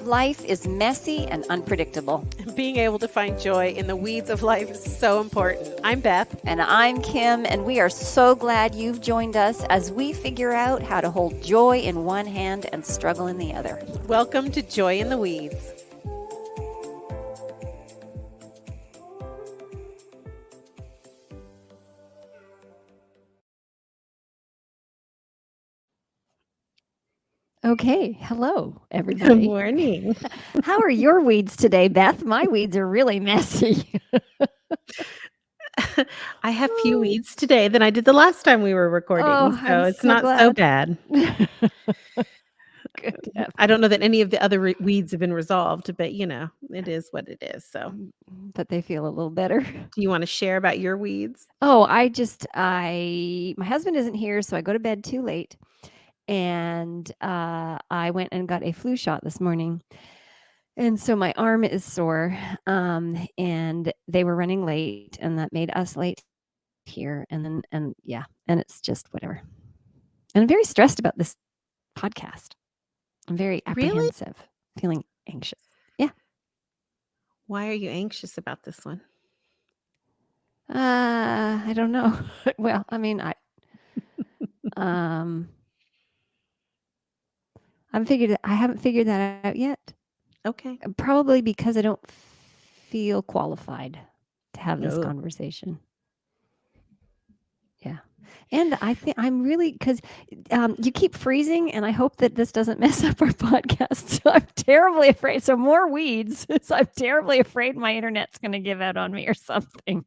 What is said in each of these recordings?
Life is messy and unpredictable. Being able to find joy in the weeds of life is so important. I'm Beth. And I'm Kim, and we are so glad you've joined us as we figure out how to hold joy in one hand and struggle in the other. Welcome to Joy in the Weeds. Okay, hello, everybody. Good morning. How are your weeds today, Beth? My weeds are really messy. I have fewer weeds today than I did the last time we were recording, Oh, so I'm it's so not so glad. bad. Good. I don't know that any of the other weeds have been resolved, but it is what it is. So, But they feel a little better. do you want to share about your weeds? Oh, my husband isn't here, so I go to bed too late. And I went and got a flu shot this morning. And so my arm is sore. And they were running late, and that made us late here. And it's just whatever. And I'm very stressed about this podcast. I'm very apprehensive, feeling anxious. Yeah. Why are you anxious about this one? I don't know. Well, I mean, I haven't figured that out yet. Okay. Probably because I don't feel qualified to have this Oh. conversation. Yeah. And I think I'm really, because you keep freezing, and I hope that this doesn't mess up our podcast. So I'm terribly afraid. So more weeds. So I'm terribly afraid my internet's going to give out on me or something.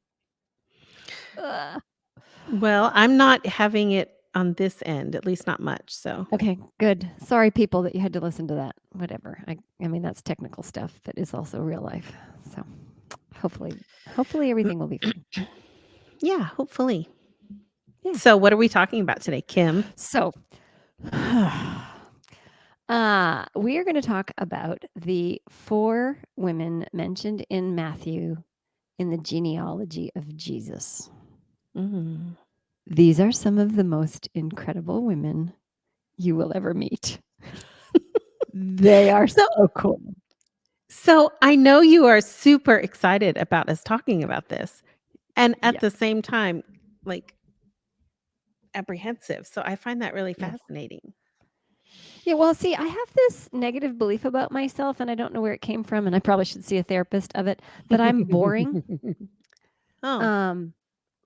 Well, I'm not having it on this end, at least not much. So Okay, good. Sorry, people, that you had to listen to that. Whatever. I mean, that's technical stuff that is also real life. So hopefully everything will be fine. Yeah, hopefully. Yeah. So what are we talking about today, Kim? So we are going to talk about the 4 women mentioned in Matthew in the genealogy of Jesus. Mm. These are some of the most incredible women you will ever meet. They are so cool. So I know you are super excited about us talking about this, and at the same time, like, apprehensive. So I find that really fascinating. Yeah, well, see, I have this negative belief about myself, and I don't know where it came from, and I probably should see a therapist of it, that I'm boring.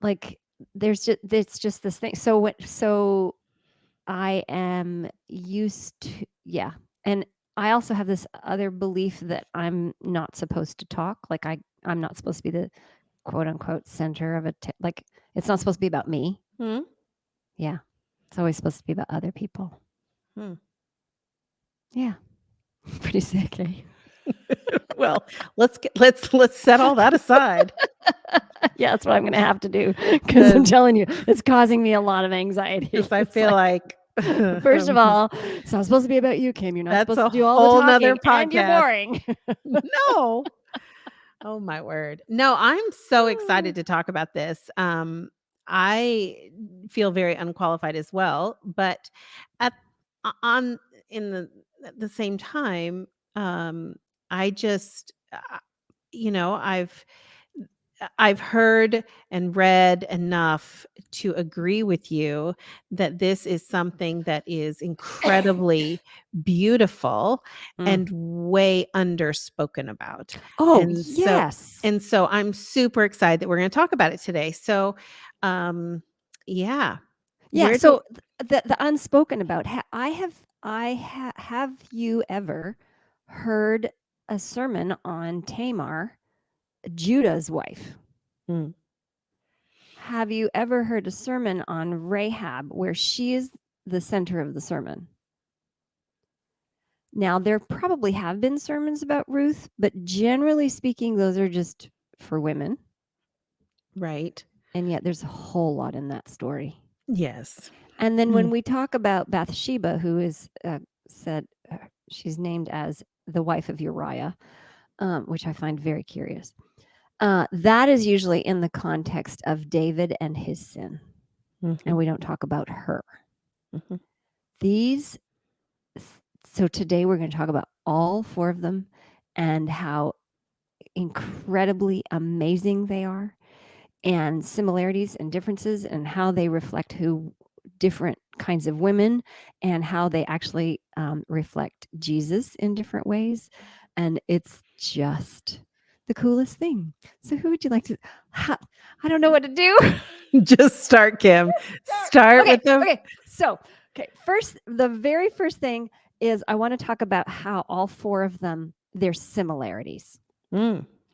Like it's just this thing. So I am used to, and I also have this other belief that I'm not supposed to talk. Like I'm not supposed to be the quote unquote center of like it's not supposed to be about me. Yeah, it's always supposed to be about other people. Yeah, pretty sick, eh? Well, let's set all that aside. Yeah, that's what I'm going to have to do, because I'm telling you, it's causing me a lot of anxiety. Because I feel like first of all, it's not supposed to be about you, Kim. You're not supposed to do all the talking, and you're boring. No. Oh my word. No, I'm so excited to talk about this. I feel very unqualified as well, but at the same time, I just I've heard and read enough to agree with you that this is something that is incredibly beautiful and way underspoken about. Oh, And yes. so I'm super excited that we're going to talk about it today. So, yeah. So the unspoken about, have you ever heard a sermon on Tamar, Judah's wife? Have you ever heard a sermon on Rahab, where she is the center of the sermon? Now, there probably have been sermons about Ruth, but generally speaking, those are just for women. Right. And yet there's a whole lot in that story. Yes. And then when we talk about Bathsheba, who is said she's named as the wife of Uriah, which I find very curious. That is usually in the context of David and his sin. And we don't talk about her. These So today we're going to talk about all 4 of them and how incredibly amazing they are, and similarities and differences, and how they reflect who different kinds of women, and how they actually reflect Jesus in different ways. And it's just the coolest thing. So who would you like to? I don't know what to do. Just start, Kim. Start Okay, with the okay. So, okay, first, the very first thing is I want to talk about how all 4 of them, their similarities.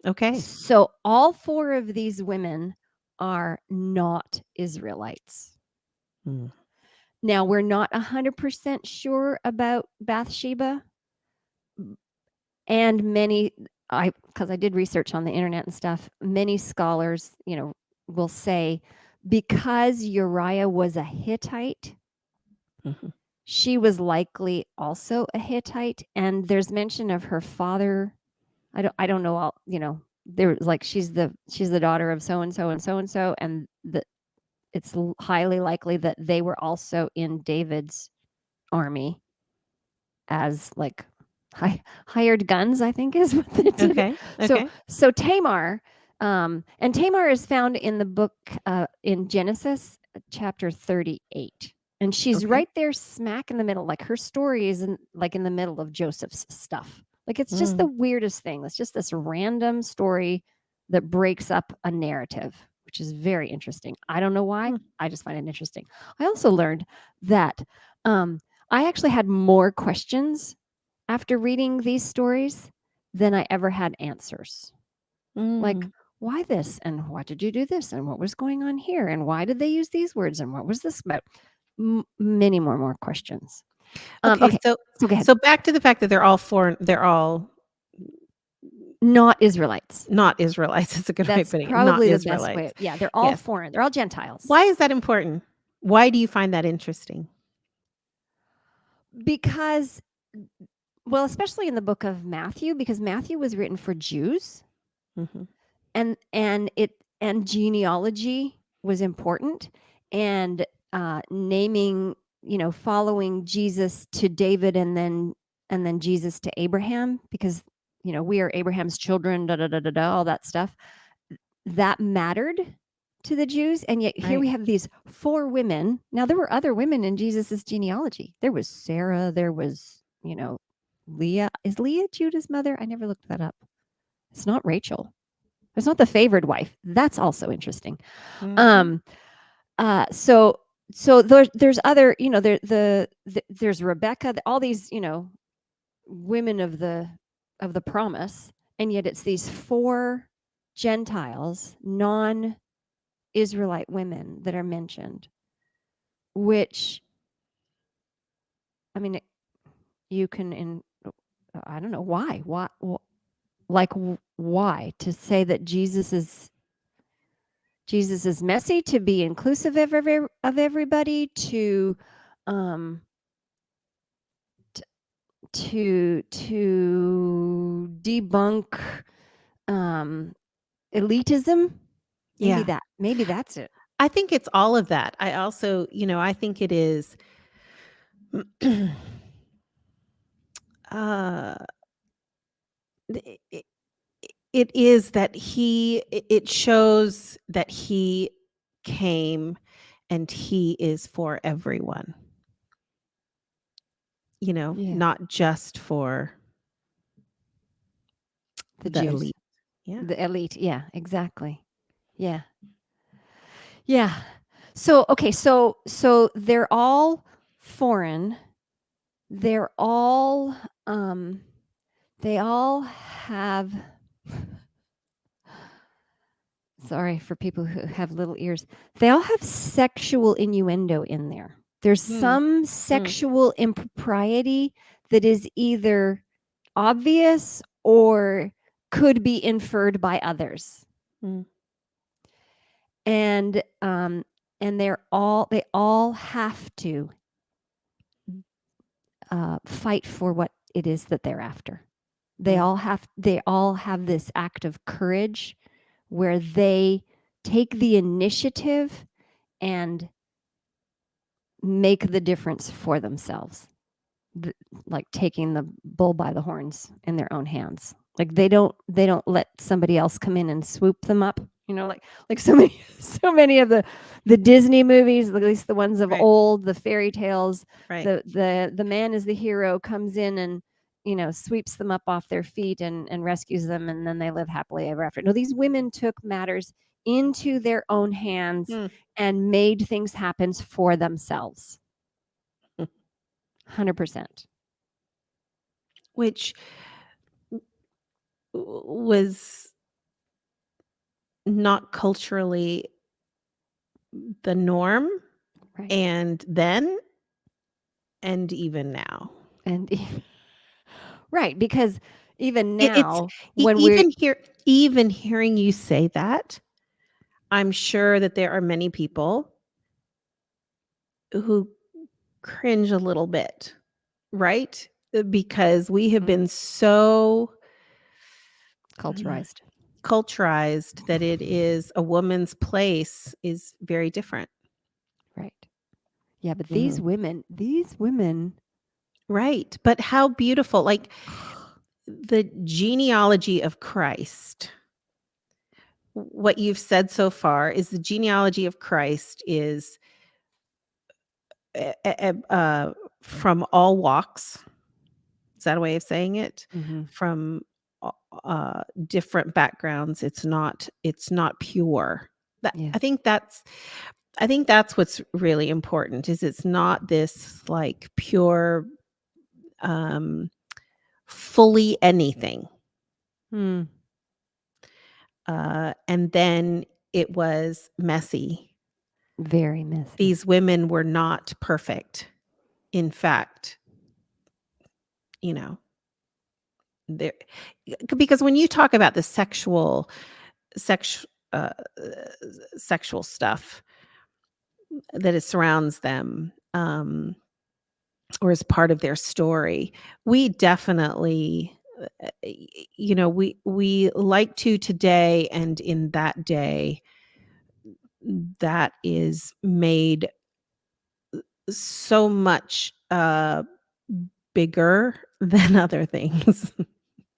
Okay. So all 4 of these women are not Israelites. Mm. Now, we're not 100% sure about Bathsheba, and many, because I did research on the internet and stuff, many scholars, will say because Uriah was a Hittite, Mhm. she was likely also a Hittite, and there's mention of her father. I don't know all, there's like she's the daughter of so and so and so and so, and it's highly likely that they were also in David's army as like hired guns, I think is what they did. Okay. So Okay. so Tamar, and Tamar is found in the book in Genesis chapter 38. And she's Okay. right there smack in the middle. Like her story is in the middle of Joseph's stuff. Like it's just the Mm. weirdest thing. It's just this random story that breaks up a narrative, which is very interesting. I don't know why. Mm. I just find it interesting. I also learned that I actually had more questions after reading these stories than I ever had answers. Like, Mm. why this? And why did you do this? And what was going on here? And why did they use these words? And what was this about? Many more questions. Okay, Okay, so go ahead. so back to the fact that they're all Not Israelites. not Israelites. That's a good way of That's putting it. Not probably the best way. Israelites. Yeah, they're all Yes. foreign. They're all Gentiles. Why is that important? Why do you find that interesting? Because, well, especially in the book of Matthew, because Matthew was written for Jews, Mhm. and genealogy was important, and naming, following Jesus to David, and then Jesus to Abraham, because we are Abraham's children, da da da da da, all that stuff that mattered to the Jews. And yet here Right. we have these 4 women. Now there were other women in Jesus's genealogy. There was Sarah, there was, Leah. Is Leah Judah's mother? I never looked that up. It's not Rachel. It's not the favored wife. That's also interesting. Mhm. Um, so there's other, there's Rebecca, all these, women of the promise, and yet it's these 4 Gentiles, non-Israelite women that are mentioned, which, I mean, you can I don't know why to say that Jesus is messy, to be inclusive of everybody, um to debunk elitism. Maybe Yeah. that's it. I think it's all of that. I also, I think it is uh it, it is that it shows that he came and he is for everyone, Yeah, not just for the the Jews, elite. Yeah. the elite. Yeah, exactly. Yeah, yeah. So okay, so they're all foreign. They're all they all have, sorry for people who have little ears. They all have sexual innuendo in there. There's Mm, some mm, sexual impropriety that is either obvious or could be inferred by others. mm, And they all have to fight for what it is that they're after. mm. They all have this act of courage where they take the initiative and make the difference for themselves. the, like taking the bull by the horns in their own hands. Like they don't let somebody else come in and swoop them up. Like so many so many of the Disney movies, at least the ones of Right. old, the fairy tales, Right. the man is the hero, comes in and sweeps them up off their feet and rescues them, and then they live happily ever after. No, these women took matters into their own hands Hmm. and made things happen for themselves. 100%. Which was not culturally the norm, Right. and then and even now. And right, because even It's now when we're even hearing you say that, I'm sure that there are many people who cringe a little bit, right? Because we have been so mm, culturized. culturized that it is a woman's place is very different. Right. Yeah, but Mhm. these women Right, but how beautiful, like, the genealogy of Christ. What you've said so far is the genealogy of Christ is, from all walks. Is that a way of saying it? Mhm. From a different backgrounds. It's not pure. That Yeah. I think that's what's really important is it's not this, like, pure, um, fully anything. Mm. And then it was messy. Very messy. These women were not perfect. In fact, you know, there because when you talk about the sex uh, sexual stuff that it surrounds them, or is part of their story, we definitely, we like to today and in that day, that is made so much, bigger than other things.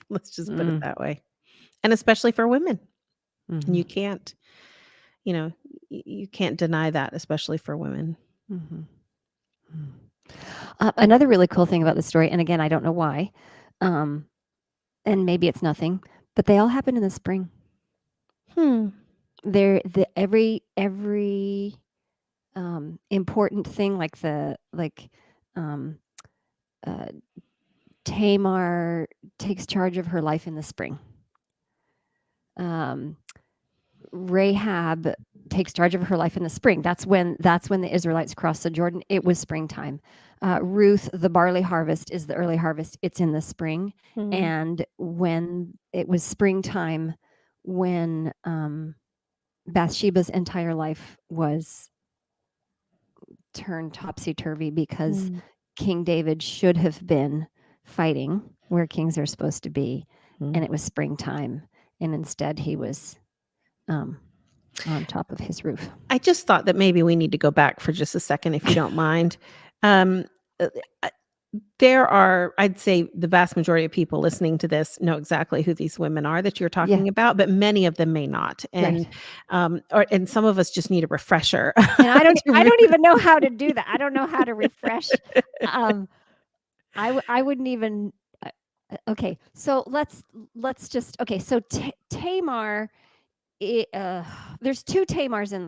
Let's just put it Mm. that way, and especially for women, and Mhm. you can't, you know, you can't deny that, especially for women. Mhm. Mm. Another really cool thing about the story, and again, I don't know why, um, and maybe it's nothing, but they all happen in the spring. Hmm, Every important thing, um, uh, Tamar takes charge of her life in the spring. Um, Rahab takes charge of her life in the spring. That's when the Israelites crossed the Jordan. It was springtime. Ruth, the barley harvest is the early harvest. It's in the spring. hmm, And when it was springtime, when Bathsheba's entire life was turned topsy turvy because hmm, King David should have been fighting where kings are supposed to be, hmm. and it was springtime, and instead he was um, on top of his roof. I just thought that maybe we need to go back for just a second, if you don't mind. Um, uh, uh, there are, I'd say, the vast majority of people listening to this know exactly who these women are that you're Yeah, talking about, but many of them may not, right. and some of us just need a refresher. And I don't To I re- don't even know how to do that. I don't know how to refresh. Um, I wouldn't even. Okay, so let's just okay. So Tamar, it, there's two Tamars in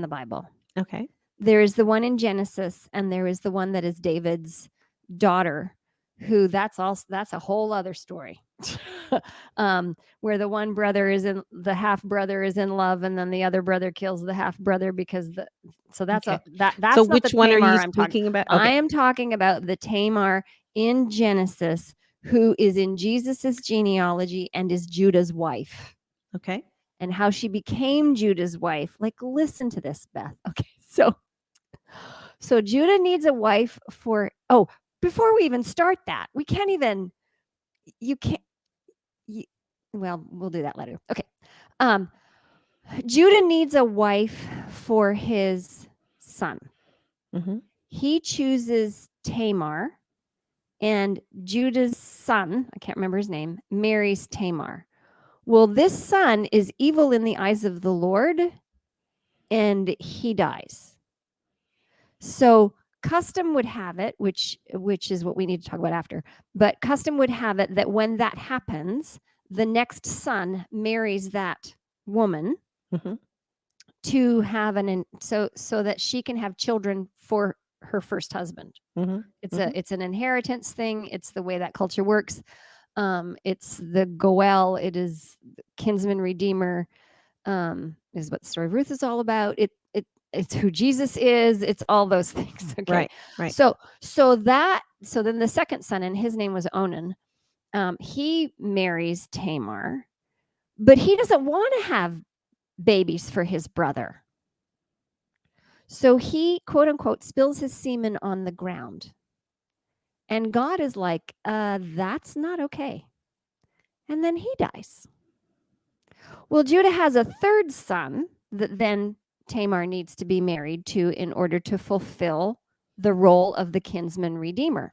the Bible. Okay. There is the one in Genesis, and there is the one that is David's daughter, who that's a whole other story. Where the one brother is in the half brother is in love, and then the other brother kills the half brother because the so Okay. So that's not the which one are you Tamar I'm talking. speaking about? I Okay. am talking about the Tamar in Genesis who is in Jesus's genealogy and is Judah's wife, Okay. and how she became Judah's wife. Like, listen to this, Beth. Okay, so Judah needs a wife for. Oh, before we even start that, we can't even. You can't. You, well, we'll do that later. Okay. Um, Judah needs a wife for his son. Mhm. He chooses Tamar and Judah's son, I can't remember his name, marries Tamar. Well, this son is evil in the eyes of the Lord, and he dies. So custom would have it, which is what we need to talk about after. But custom would have it that when that happens, the next son marries that woman Mhm. to have so that she can have children for her first husband. Mhm. Mhm. It's an inheritance thing. It's the way that culture works. It's the Goel. It is kinsman redeemer. Is what the story of Ruth is all about. It's who Jesus is. It's all those things. Okay. Right. Right. So then the second son, and his name was Onan. He marries Tamar, but he doesn't want to have babies for his brother. So he, quote unquote, spills his semen on the ground. And God is like, that's not okay. And then he dies. Well, Judah has a third son that then Tamar needs to be married to in order to fulfill the role of the kinsman redeemer.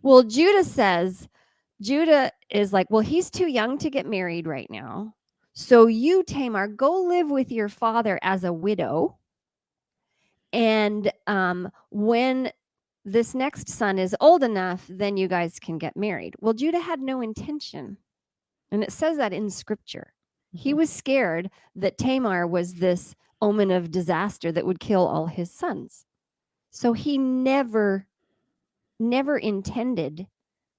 Well, Judah is like, well, he's too young to get married right now. So you, Tamar, go live with your father as a widow. And when this next son is old enough, then you guys can get married. Well, Judah had no intention. And it says that in scripture. He Mhm. was scared that Tamar was this omen of disaster that would kill all his sons. So he never intended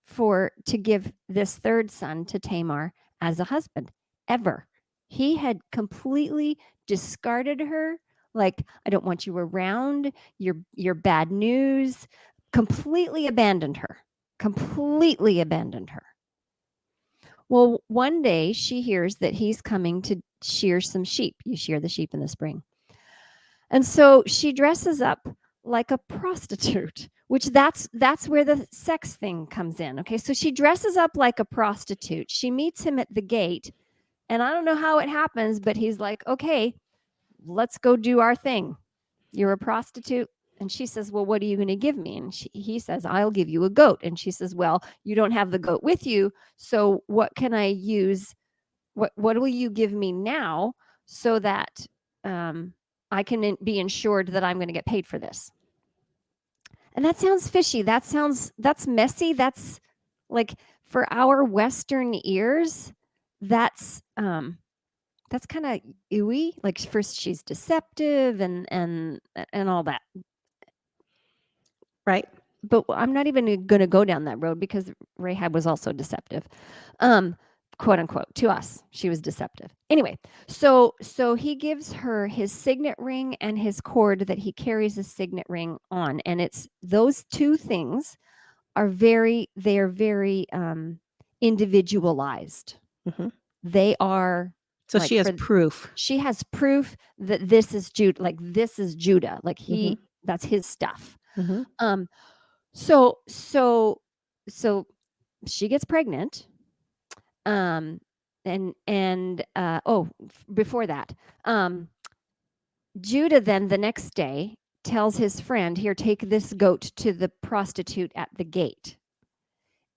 for to give this third son to Tamar as a husband ever. He had completely discarded her, like, I don't want you around, you're bad news, completely abandoned her. Completely abandoned her. Well, one day she hears that he's coming to shear some sheep. You shear the sheep in the spring. And so she dresses up like a prostitute, which that's where the sex thing comes in. Okay? So she dresses up like a prostitute. She meets him at the gate, and I don't know how it happens, but he's like, "Okay, let's go do our thing. You're a prostitute." And she says, "Well, what are you going to give me?" And he says, "I'll give you a goat." And she says, "Well, you don't have the goat with you, so what can I use? What will you give me now so that um, I can be ensured that I'm going to get paid for this?" And that sounds fishy. That's messy. That's like, for our Western ears, that's kind of ooey. Like, first she's deceptive and all that. Right. But I'm not even going to go down that road because Rahab was also deceptive. Um, quote unquote, to us. She was deceptive. Anyway, so he gives her his signet ring and his cord that he carries a signet ring on, and it's those two things are very individualized. Mhm. They are So like, she has for proof. she has proof that this is Judah, like this is Judah, like Mhm. that's his stuff. Mhm. Um, so so so she gets pregnant. Um, before that, Judah then the next day tells his friend, "Here, take this goat to the prostitute at the gate."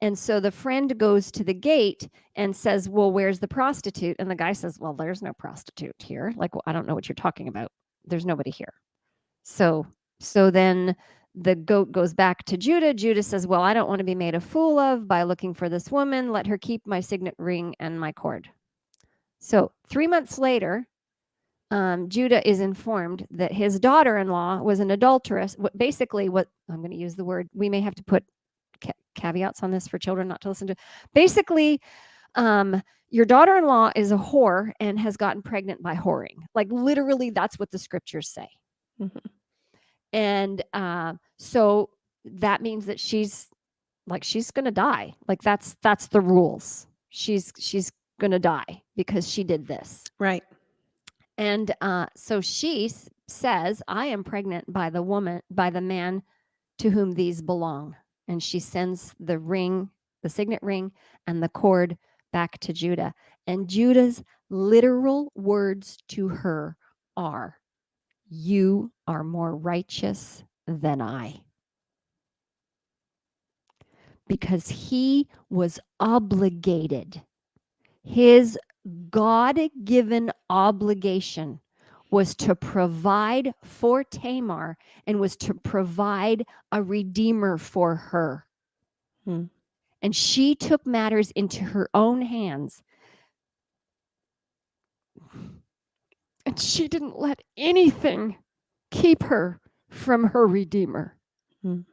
And so the friend goes to the gate and says, "Well, where's the prostitute?" And the guy says, "Well, there's no prostitute here. Like, well, I don't know what you're talking about. There's nobody here." So then the goat goes back to Judah. Judah says, "Well, I don't want to be made a fool of by looking for this woman. Let her keep my signet ring and my cord." So 3 months later, Judah is informed that his daughter-in-law was an adulteress. Basically, what I'm going to use the word, we may have to put caveats on this for children not to listen to. Basically, your daughter-in-law is a whore and has gotten pregnant by whoring. Like, literally, that's what the scriptures say. Mhm. And so that means that she's going to die. Like, that's the rules. She's going to die because she did this. Right. And so she says, "I am pregnant by the man to whom these belong." And she sends the ring, the signet ring, and the cord back to Judah. And Judah's literal words to her are, "You are more righteous than I." because he was obligated. His God-given obligation was to provide for Tamar and was to provide a redeemer for her. Mm. And she took matters into her own hands. And she didn't let anything keep her from her redeemer. Mm.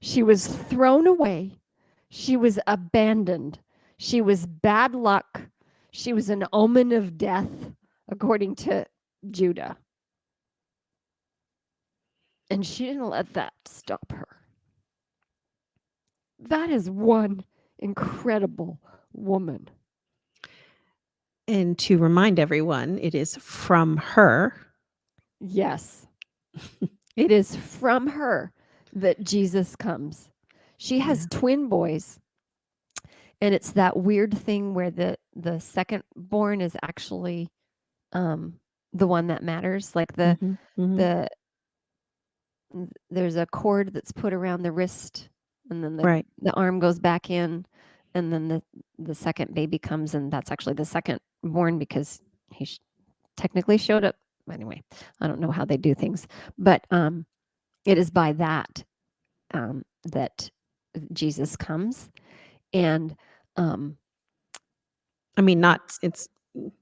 She was thrown away. She was abandoned. She was bad luck. She was an omen of death, according to Judah. And she didn't let that stop her. That is one incredible woman. And to remind everyone, it is from her. Yes, it is from her that Jesus comes. She has Yeah. twin boys, and it's that weird thing where the second born is actually the one that matters. Like Mhm. Mhm. the there's a cord that's put around the wrist, and then Right. the arm goes back in, and then the second baby comes, and that's actually the second born because he technically showed up. Anyway, I don't know how they do things, but it is by that that Jesus comes, and um, I mean, not it's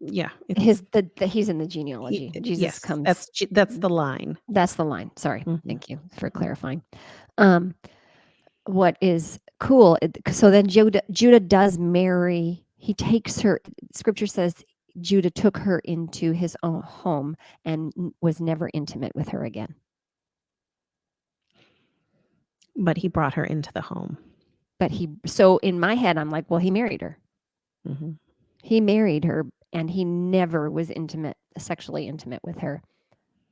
yeah, it's his the he's in the genealogy. Jesus yes, comes. that's the line. That's the line. Sorry, Mhm. thank you for Mhm. clarifying. Um, what is cool? So then Judah does marry. He takes her. Scripture says Judah took her into his own home and was never intimate with her again. But he brought her into the home. But so in my head, I'm like, well, he married her. Mhm. He married her, and he never was sexually intimate with her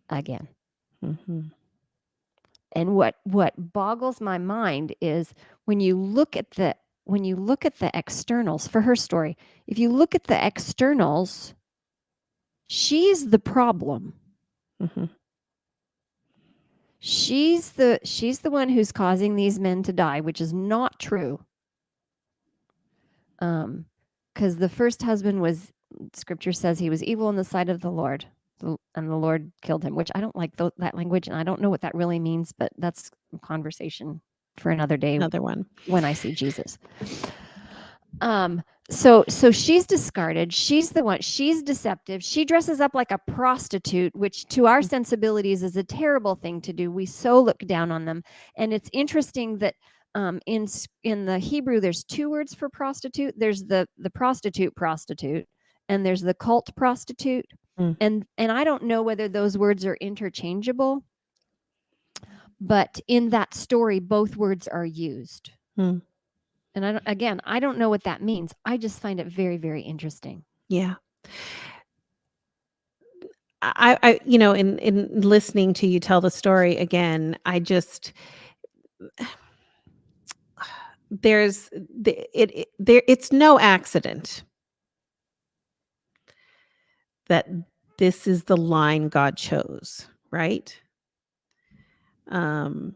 again. Mhm. And what boggles my mind is when you look at the externals for her story. If you look at the externals, she's the problem. Mhm. She's the one who's causing these men to die, which is not true. Because the first husband was, scripture says he was evil in the sight of the Lord, and the Lord killed him, which I don't like that language, and I don't know what that really means, but that's a conversation for another day Another one. when I see Jesus. So she's discarded. She's the one. She's deceptive. She dresses up like a prostitute, which to our sensibilities is a terrible thing to do. We so look down on them. And it's interesting that in the Hebrew, there's two words for prostitute. There's the prostitute, and there's the cult prostitute. Mm. And I don't know whether those words are interchangeable, but in that story, both words are used. Mm. And I don't know what that means. I just find it very, very interesting. Yeah. In listening to you tell the story again, I just there's it's no accident that this is the line God chose, right? Um,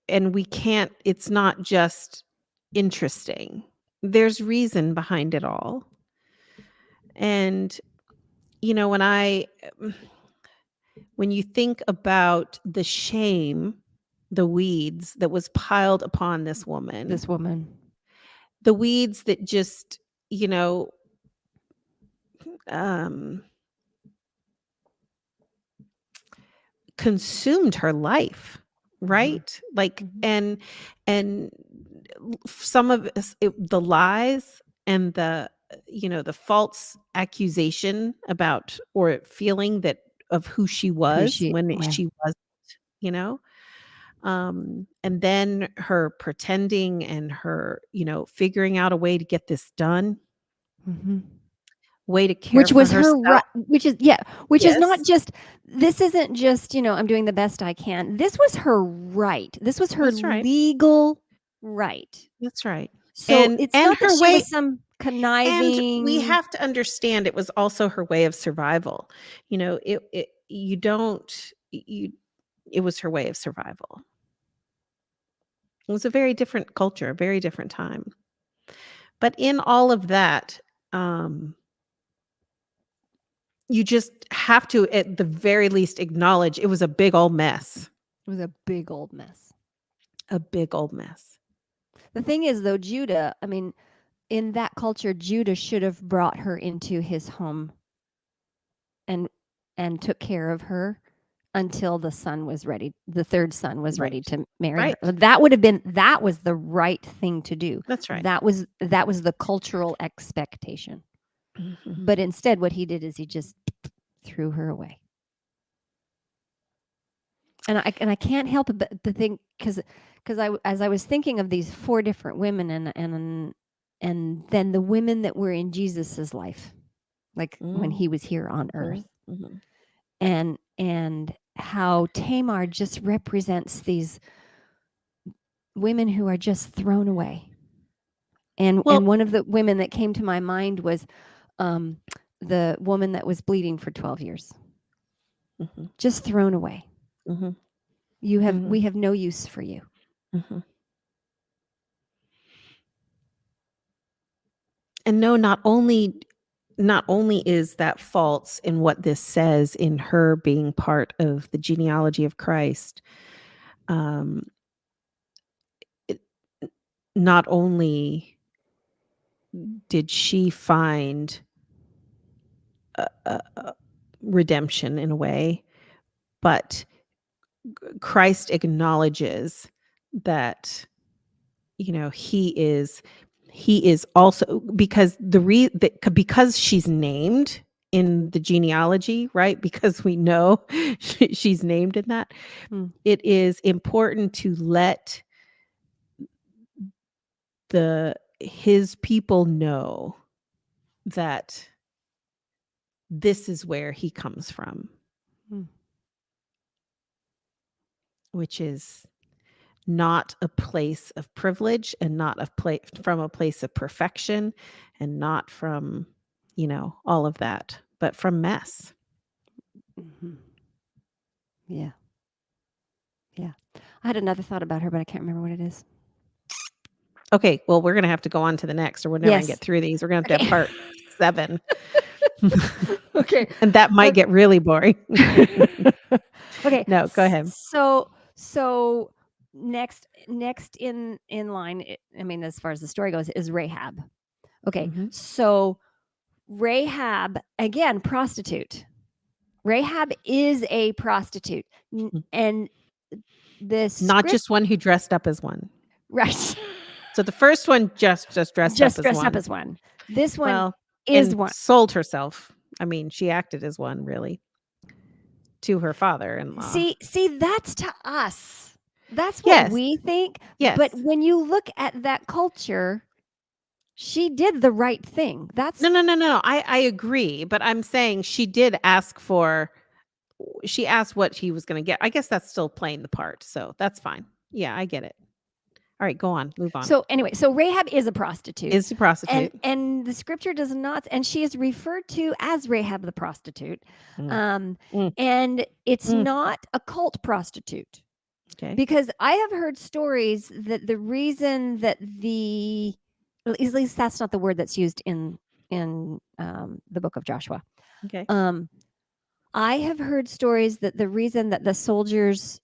and we can't, it's not just interesting. There's reason behind it all. And, you know, when you think about the shame, the weeds that was piled upon this woman, This woman. the weeds that just, you know, um, consumed her life, Mhm, right? Like, mhm. and some of the lies and the false accusation about or feeling that of who she Who was she when yeah. she wasn't, you know and then her pretending and her figuring out a way to get this done, Mhm. way to care Which for was her herself. right, which is not Yes, just, this isn't just, I'm doing the best I can. This was her right. This was her that's right. legal right. That's right. So it's And not that her she way, was some and we conniving. have to understand it was also her way of survival. It you don't you it was her way of survival. It was a very different culture, a very different time. But in all of that, um, you just have to, at the very least, acknowledge it was a big old mess. It was a big old mess. A big old mess. The thing is, though, Judah, I mean, in that culture, Judah should have brought her into his home and took care of her until the son was ready. The third son was ready Right. to marry her. Right. That was the right thing to do. That's right. That was the cultural expectation. Mhm. But instead, what he did is he just threw her away. And I can't help it but to think, because as I was thinking of these four different women, and then the women that were in Jesus's life, like when Mm. he was here on Mhm. earth, Mhm. and how Tamar just represents these women who are just thrown away. And Well, one of the women that came to my mind was um, the woman that was bleeding for 12 years, mhm. just thrown away. Mhm. We Mhm. have no use for you. Mhm. And no, not only is that false in what this says in her being part of the genealogy of Christ, um, it, not only did she find a redemption in a way, but Christ acknowledges that, he is also, because because she's named in the genealogy, right? Because we know she's named in that. Hmm. It is important to let his people know that this is where he comes from, Hmm. which is not a place of privilege, and not from a place of perfection, and not from, all of that, but from mess. Mhm. Yeah. Yeah. I had another thought about her, but I can't remember what it is. Okay, well, we're gonna have to go on to the next, or we're never gonna get Yes. through these. We're gonna have to have Okay. part 7. Okay. And that might get really boring. Okay. No, go ahead. So next in line, I mean, as far as the story goes, is Rahab. Okay. Mhm. So Rahab, again, prostitute. Rahab is a prostitute. Mm. And the Not script, just one who dressed up as one. right, So the first one just dressed up just as dressed up one. as one. This one Well, is and one. sold herself. I mean, she acted as one, really, to her father-in-law. See, that's to us. That's what Yes, we think. But yes. when you look at that culture, she did the right thing. That's No, no, no, no, I agree, but I'm saying she asked what he was gonna get. I guess that's still playing the part, so that's fine. Yeah, I get it. Alright, go on, move on. so anyway, so Rahab is a prostitute. Is a prostitute. And the scripture does not, and she is referred to as Rahab the prostitute. Mm, Um, mm, and it's mm, not a cult prostitute. okay, Because I have heard stories that the reason that at least that's not the word that's used in the book of Joshua. okay. Um, I have heard stories that the reason that the soldiers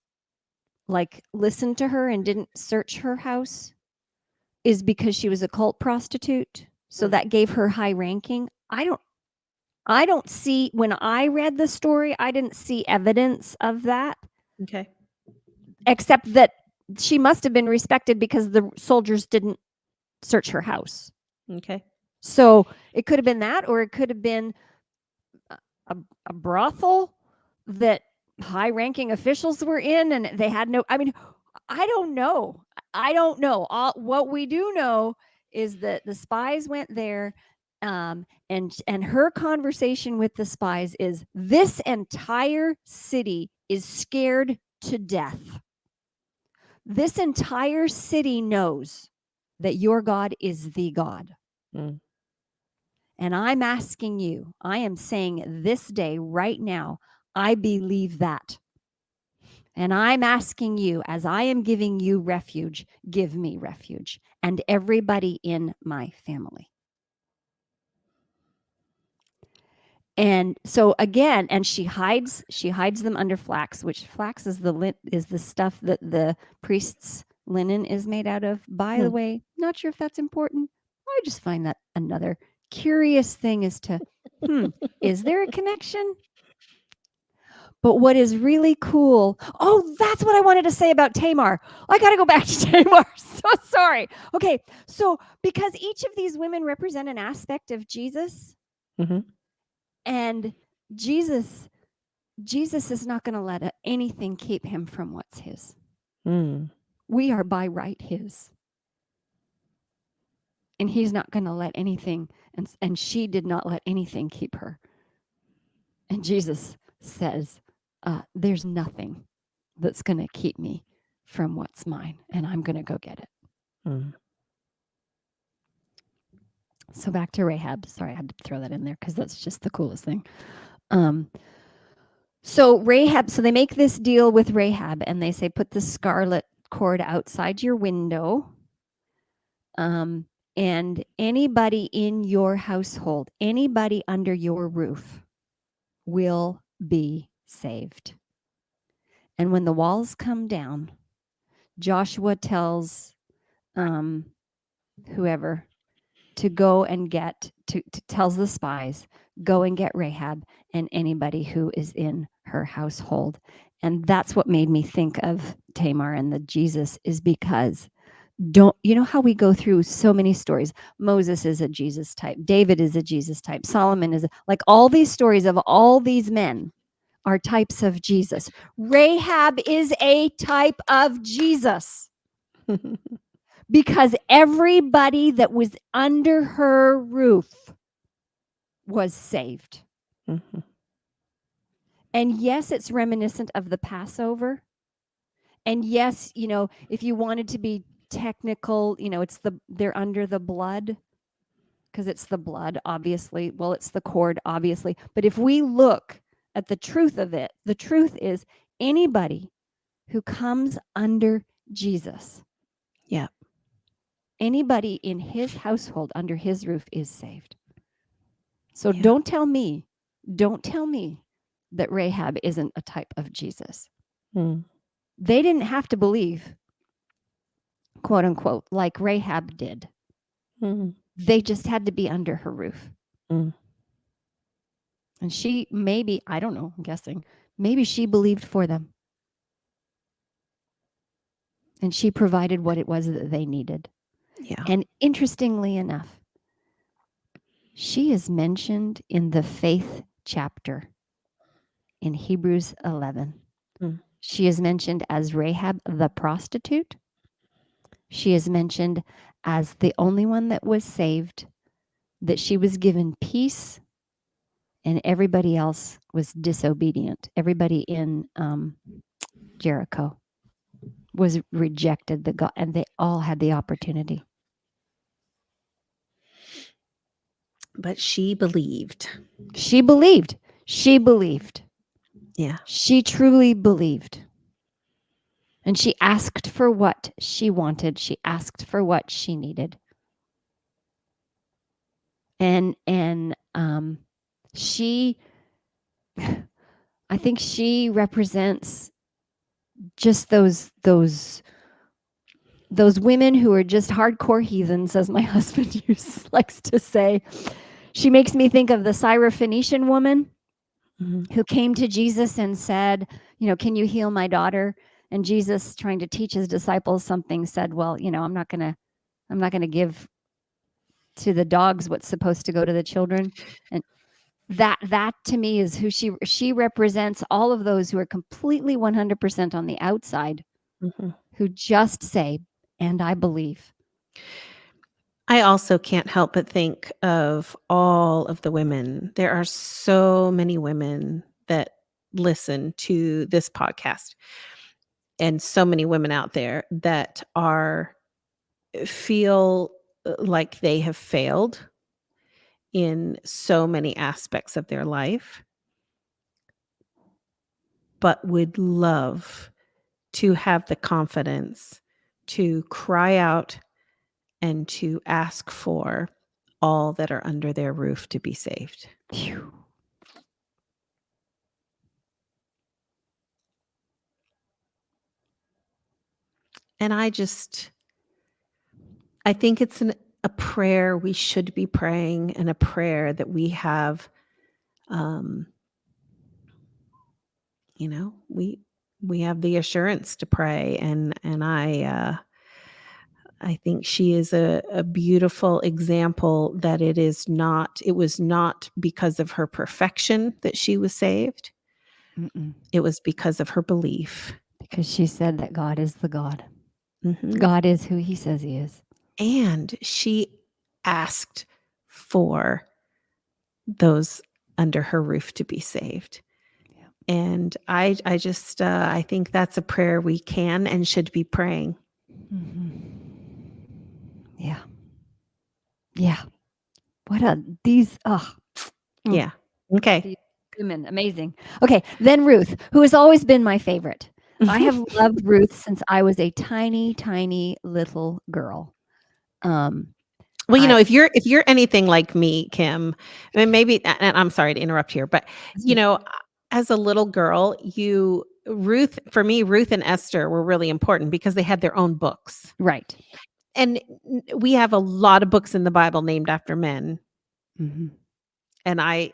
like listened to her and didn't search her house is because she was a cult prostitute. So Mm, that gave her high ranking. I don't see, when I read the story, I didn't see evidence of that, okay, except that she must have been respected because the soldiers didn't search her house. okay, So it could have been that, or it could have been a, a brothel that high ranking officials were in and they had no, I mean, I don't know. I don't know. What we do know is that the spies went there, and her conversation with the spies is, this entire city is scared to death. This entire city knows that your God is the God. mm, And I'm asking you, I am saying this day, right now, I believe that. And I'm asking you, as I am giving you refuge, give me refuge and everybody in my family. And so again, and she hides them under flax, which flax is the stuff that the priest's linen is made out of. By the Mm. way, not sure if that's important. I just find that another curious thing as to, is there a connection? But what is really cool, oh, that's what I wanted to say about Tamar. I got to go back to Tamar. So sorry. Okay, so because each of these women represent an aspect of Jesus, Mhm. and Jesus is not going to let anything keep him from what's his. Mm. We are by right his. And he's not going to let anything, and she did not let anything keep her. And Jesus says, there's nothing that's going to keep me from what's mine, and I'm going to go get it. Mm. So back to Rahab. Sorry, I had to throw that in there because that's just the coolest thing. So they make this deal with Rahab, and they say, put the scarlet cord outside your window. And anybody in your household, anybody under your roof will be saved. And when the walls come down, Joshua tells whoever to go and tells the spies, go and get Rahab and anybody who is in her household. And that's what made me think of Tamar and the Jesus, is because you know how we go through so many stories. Moses is a Jesus type. David is a Jesus type. Solomon is like all these stories of all these men are types of Jesus. Rahab is a type of Jesus because everybody that was under her roof was saved. Mhm. And yes, it's reminiscent of the Passover. And yes, if you wanted to be technical, they're under the blood, because it's the blood, obviously. Well, it's the cord, obviously. But if we look at the truth of it, the truth is anybody who comes under Jesus, Yeah. anybody in his household under his roof is saved. So Yeah. don't tell me that Rahab isn't a type of Jesus. Mm. They didn't have to believe, quote unquote, like Rahab did. Mm. They just had to be under her roof. Mm. And she maybe, I don't know, I'm guessing, maybe she believed for them. And she provided what it was that they needed. Yeah. And interestingly enough, she is mentioned in the faith chapter in Hebrews 11. Mm. She is mentioned as Rahab the prostitute. She is mentioned as the only one that was saved, that she was given peace, and everybody else was disobedient. Everybody in Jericho was rejected the God, and they all had the opportunity. But she believed. She believed. She believed. Yeah. She truly believed. And she asked for what she wanted. She asked for what she needed. And she, I think she represents just those women who are just hardcore heathens, as my husband likes to say. She makes me think of the Syrophoenician woman who came to Jesus and said, can you heal my daughter? And Jesus, trying to teach his disciples something, said, well, I'm not going to give to the dogs what's supposed to go to the children. And that to me is who she represents, all of those who are completely 100% on the outside, Mm-hmm. who just say, and I believe. I also can't help but think of all of the women. There are so many women that listen to this podcast, and so many women out there that feel like they have failed in so many aspects of their life, but would love to have the confidence to cry out and to ask for all that are under their roof to be saved. Phew. And I think it's a prayer we should be praying, and a prayer that we have, um, we have the assurance to pray, and I think she is a beautiful example that it was not because of her perfection that she was saved. Mm-mm. It was because of her belief. Because she said that God is the God. Mhm. God is who he says he is. And she asked for those under her roof to be saved. Yeah. And I think that's a prayer we can and should be praying. Yeah. Yeah. What a these mm, Yeah. Okay. these women, amazing. Okay, then Ruth, who has always been my favorite. I have loved Ruth since I was a tiny, tiny little girl. Um, Well, I if you're anything like me, Kim, I mean, maybe, and I'm sorry to interrupt here, but as a little girl, for me, Ruth and Esther were really important because they had their own books. right. And we have a lot of books in the Bible named after men. Mhm. And I,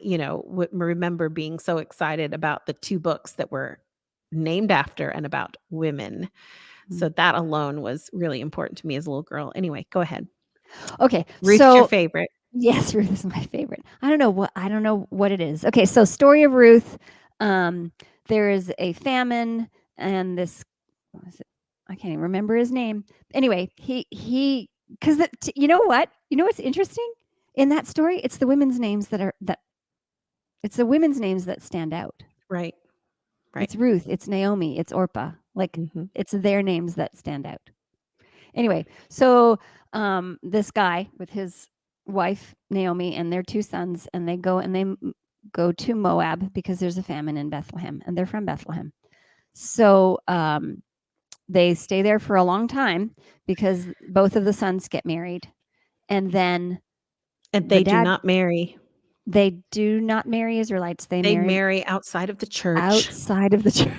remember being so excited about the 2 books that were named after and about women. Mm. So that alone was really important to me as a little girl. Anyway, go ahead. Okay, Ruth's your so favorite. yes, Ruth is my favorite. I don't know what it is. Okay, so story of Ruth. There is a famine, and this what was it? I can't even remember his name. Anyway, he because you know what? You know what's interesting in that story? It's the women's names that it's the women's names that stand out. Right. Right. It's Ruth, it's Naomi, it's Orpah. Like Mhm. it's their names that stand out. Anyway, so this guy with his wife Naomi and their 2 sons, and they go and go to Moab because there's a famine in Bethlehem, and they're from Bethlehem. So they stay there for a long time because both of the sons get married, and then And the they do dad not marry. they do not marry Israelites. They They marry marry outside of the church. outside of the church.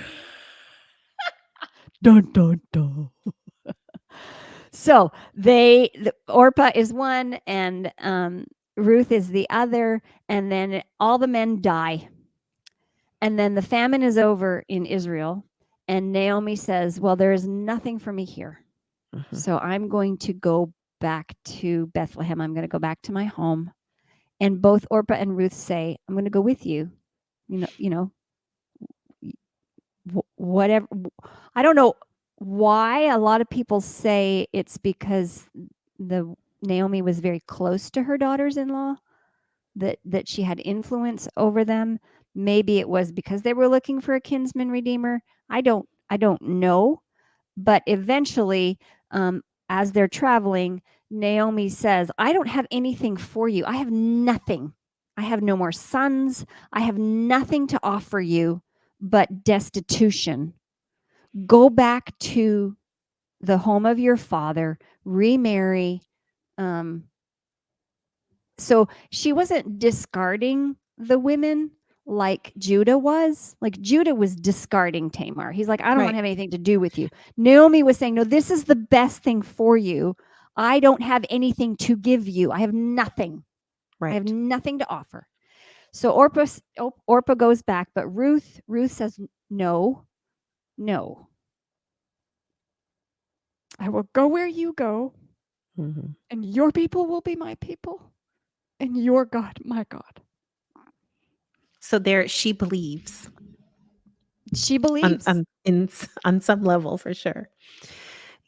Dun dun dun. So Orpah is one, and Ruth is the other, and then all the men die, and then the famine is over in Israel, and Naomi says, "Well, there is nothing for me here, Mhm. so I'm going to go back to Bethlehem. I'm going to go back to my home." And both Orpah and Ruth say, "I'm going to go with you." You know, whatever. I don't know why a lot of people say it's because the Naomi was very close to her daughters-in-law, that she had influence over them. Maybe it was because they were looking for a kinsman redeemer. I don't know, but eventually, as they're traveling, Naomi says, "I don't have anything for you. I have nothing. I have no more sons. I have nothing to offer you but destitution. Go back to the home of your father, remarry." Um, so she wasn't discarding the women like Judah was. Like Judah was discarding Tamar. He's like, "I don't want Right. to have anything to do with you." Naomi was saying, "No, this is the best thing for you. I don't have anything to give you. I have nothing. I have Right. nothing to offer." So Orpah goes back, but Ruth says, "No, no. I will go where you go, Mhm. and your people will be my people, and your God my God." So there she believes She believes. on some level for sure.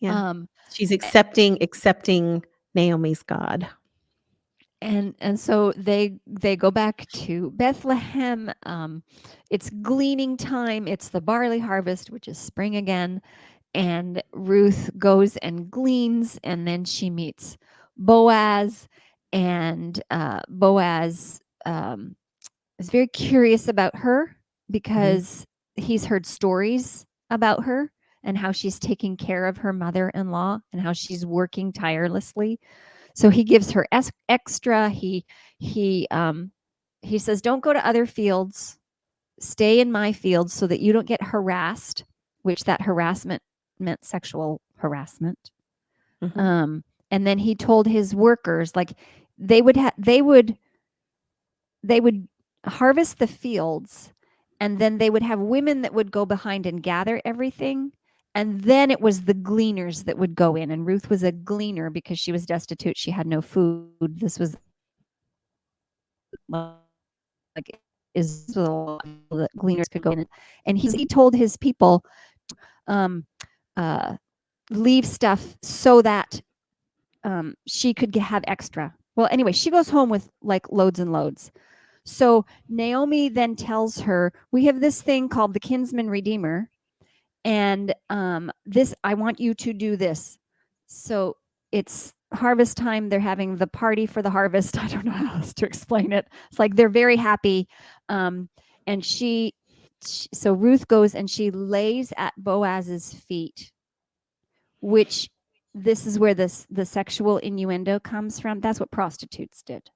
Yeah. Um, She's a- accepting Naomi's God. and so they go back to Bethlehem. It's gleaning time. It's the barley harvest, which is spring again. And Ruth goes and gleans, and then she meets Boaz, and Boaz is very curious about her Mhm. because he's heard stories about her, and how she's taking care of her mother-in-law and how she's working tirelessly. So he gives her extra. He he says, "Don't go to other fields. Stay in my fields so that you don't get harassed," which that harassment meant sexual harassment. Mhm. Um, and then he told his workers, like, they would harvest the fields, and then they would have women that would go behind and gather everything. And then it was the gleaners that would go in. And Ruth was a gleaner because she was destitute. She had no food. This was like is that gleaners could go in. And he told his people um, uh, leave stuff so that she could have extra. Well, anyway, she goes home with like loads and loads. So Naomi then tells her, "We have this thing called the kinsman redeemer, and this I want you to do this." So it's harvest time. They're having the party for the harvest. I don't know how else to explain it. It's like they're very happy, and so Ruth goes and she lays at Boaz's feet, which this is where the sexual innuendo comes from. That's what prostitutes did.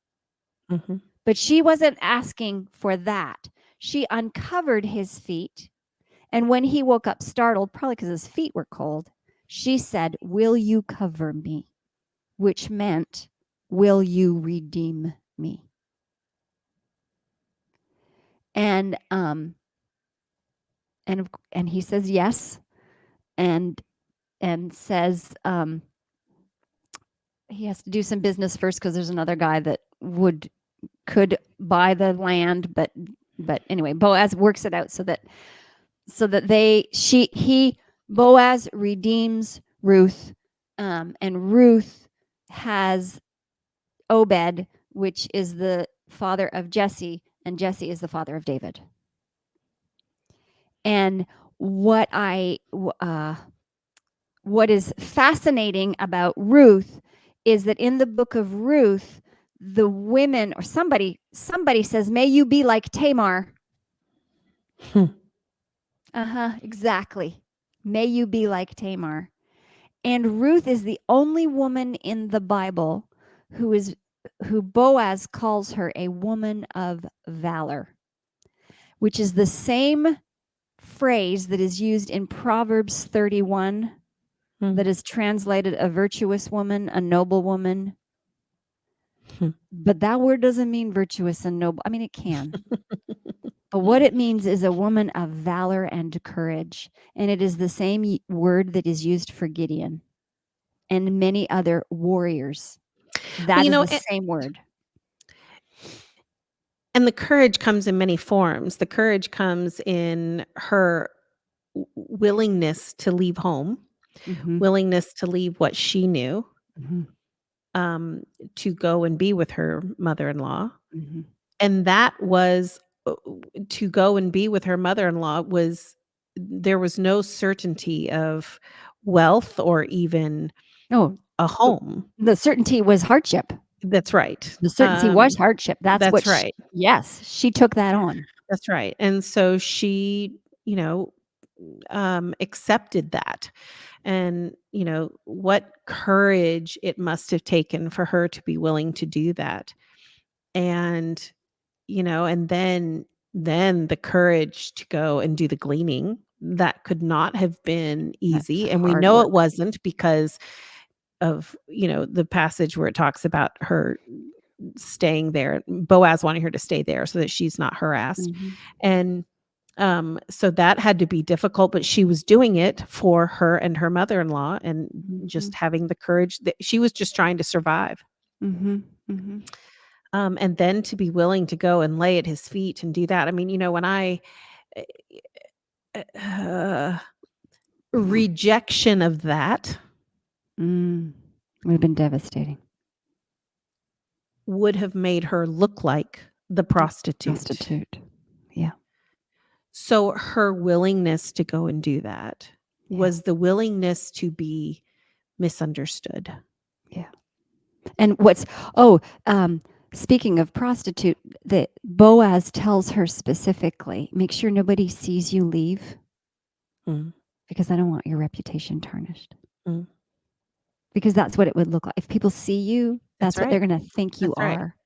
Mhm. But she wasn't asking for that. She uncovered his feet. And when he woke up startled, probably because his feet were cold, she said, "Will you cover me?" Which meant, "Will you redeem me?" And and he says yes, and says he has to do some business first because there's another guy that could buy the land, but anyway, Boaz works it out so that he Boaz redeems Ruth, and Ruth has Obed, which is the father of Jesse, and Jesse is the father of David. And what is fascinating about Ruth is that in the book of Ruth, the women or somebody says, "May you be like Tamar." Hmm. Exactly. May you be like Tamar. And Ruth is the only woman in the Bible who Boaz calls her a woman of valor, which is the same phrase that is used in Proverbs 31, Hmm. that is translated a virtuous woman, a noble woman. Hmm. But that word doesn't mean virtuous and noble. I mean, it can. But what it means is a woman of valor and courage. And it is the same word that is used for Gideon and many other warriors. Well, That is the same word. and the courage comes in many forms. The courage comes in her willingness to leave home, Mhm. willingness to leave what she knew, Mhm. um, to go and be with her mother-in-law. Mhm. And that was to go and be with her mother-in-law was there was no certainty of wealth or even Oh, a the home. the certainty was hardship. That's right. The certainty was hardship. That's what That's right. yes, she took that on. That's right. And so she, you know, accepted that. And, what courage it must have taken for her to be willing to do that. And, and then the courage to go and do the gleaning, that could not have been That's easy. And we hard know it work. wasn't because of, the passage where it talks about her staying there, Boaz wanting her to stay there so that she's not harassed. Mhm. And so that had to be difficult, but she was doing it for her and her mother-in-law and Mhm. just having the courage that she was just trying to survive. Mhm. Mhm. And then to be willing to go and lay at his feet and do that. I mean, when I uh, rejection of that Mm. Would have been devastating. would have made her look like the prostitute. Prostitute. Yeah. So her willingness to go and do that Yeah. was the willingness to be misunderstood. Yeah. And oh, speaking of prostitute, that Boaz tells her specifically, "Make sure nobody sees you leave Mm. because I don't want your reputation tarnished. Mm. Because that's what it would look like. If people see you, That's that's what they're right. gonna think you That's right. are.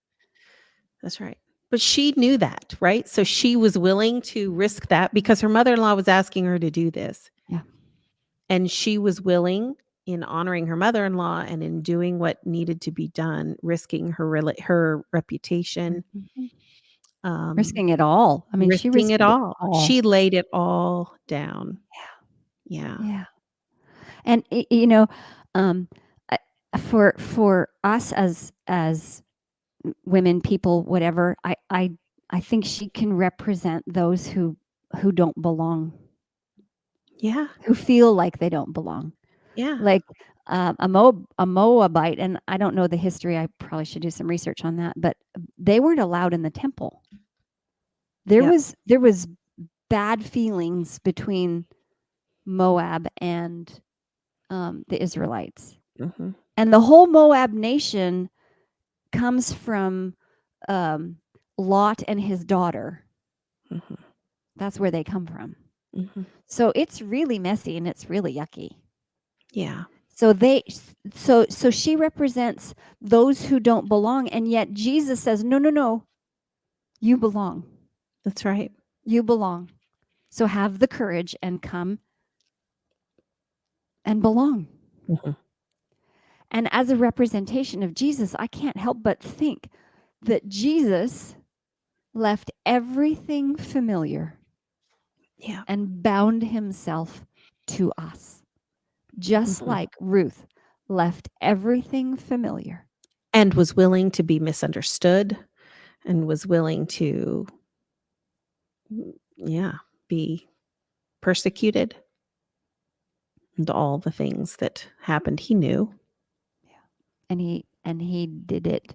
That's right. But she knew that, right? So she was willing to risk that because her mother-in-law was asking her to do this. Yeah. And she was willing, in honoring her mother-in-law and in doing what needed to be done, risking her reputation, Mhm. um, Risking it all. I mean, she risking risked it it all. She all. laid it all down. Yeah. Yeah. And um, I for us as women, people, whatever, I think she can represent those who don't belong, Yeah. who feel like they don't belong. Yeah. Like, a Moabite, and I don't know the history, I probably should do some research on that, but they weren't allowed in the temple. Yep. There was bad feelings between Moab and, the Israelites. Mhm. And the whole Moab nation comes from, um, Lot and his daughter. Mhm. That's where they come from. Mhm. So it's really messy and it's really yucky. Yeah. So they so she represents those who don't belong, and yet Jesus says, "No, no, no. You belong. That's right. You belong. So have the courage and come and belong." Mhm. And as a representation of Jesus, I can't help but think that Jesus left everything familiar Yeah. and bound himself to us, just Mhm. like Ruth left everything familiar. And was willing to be misunderstood and was willing to, yeah, be persecuted and all the things that happened. He knew. Yeah. And he did it,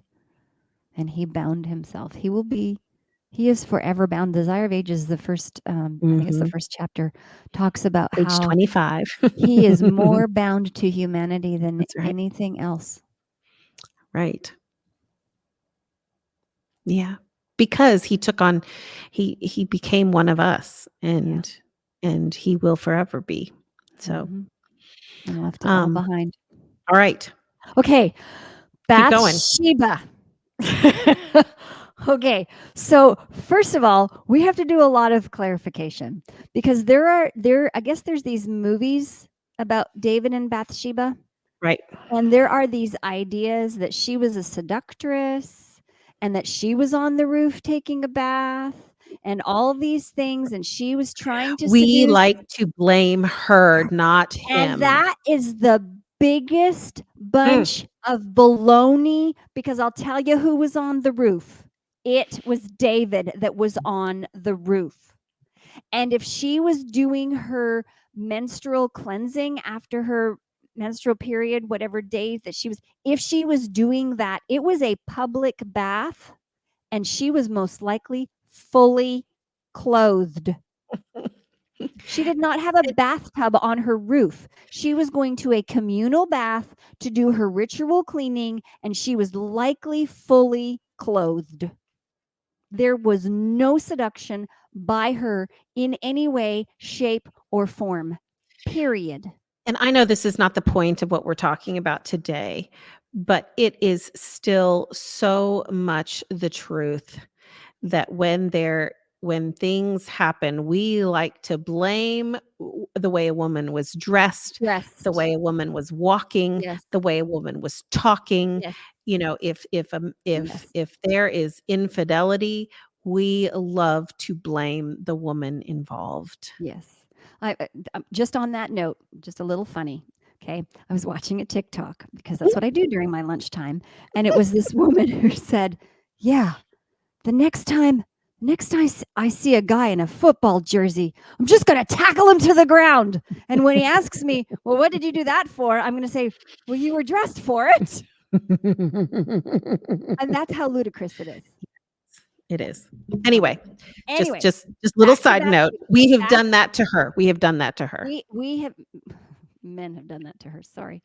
and he bound himself. He is forever bound. Desire of Ages, the first, I think it's the Mhm. first chapter, talks about Page how 25. he is more bound to humanity than That's right. anything else. Right. Yeah. Because he took on he became one of us, Yeah. and he will forever be. So, Mhm. And left it all um, behind. all right. Okay, Keep going. Bathsheba. Okay, so first of all, we have to do a lot of clarification because I guess there's these movies about David and Bathsheba. Right. And there are these ideas that she was a seductress and that she was on the roof taking a bath and all these things, and she was trying to We seduce. like to blame her, not And him. that is the biggest Mm. bunch of baloney, because I'll tell you who was on the roof. It was David that was on the roof. And if she was doing her menstrual cleansing after her menstrual period, whatever days that she was, if she was doing that, it was a public bath and she was most likely fully clothed. She did not have a bathtub on her roof. She was going to a communal bath to do her ritual cleaning, and she was likely fully clothed. There was no seduction by her in any way, shape, or form. Period. And I know this is not the point of what we're talking about today, but it is still so much the truth that when things happen, we like to blame the way a woman was dressed, the Dressed. way a woman was walking, Yes. the way a woman was talking. Yes. You know, Yes. if there is infidelity, we love to blame the woman involved. Yes. Just on that note, just a little funny. Okay. I was watching a TikTok because that's what I do during my lunchtime. And it was this woman who said, "Yeah, the next time I see a guy in a football jersey, I'm just going to tackle him to the ground. And when he asks me, well, what did you do that for? I'm going to say, well, you were dressed for it." And that's how ludicrous it is. It is. Anyway, Anyway, just little back to side note, Bathsheba. we have Bath, done that to her. We have done that to her. we have men have done that to her. Sorry.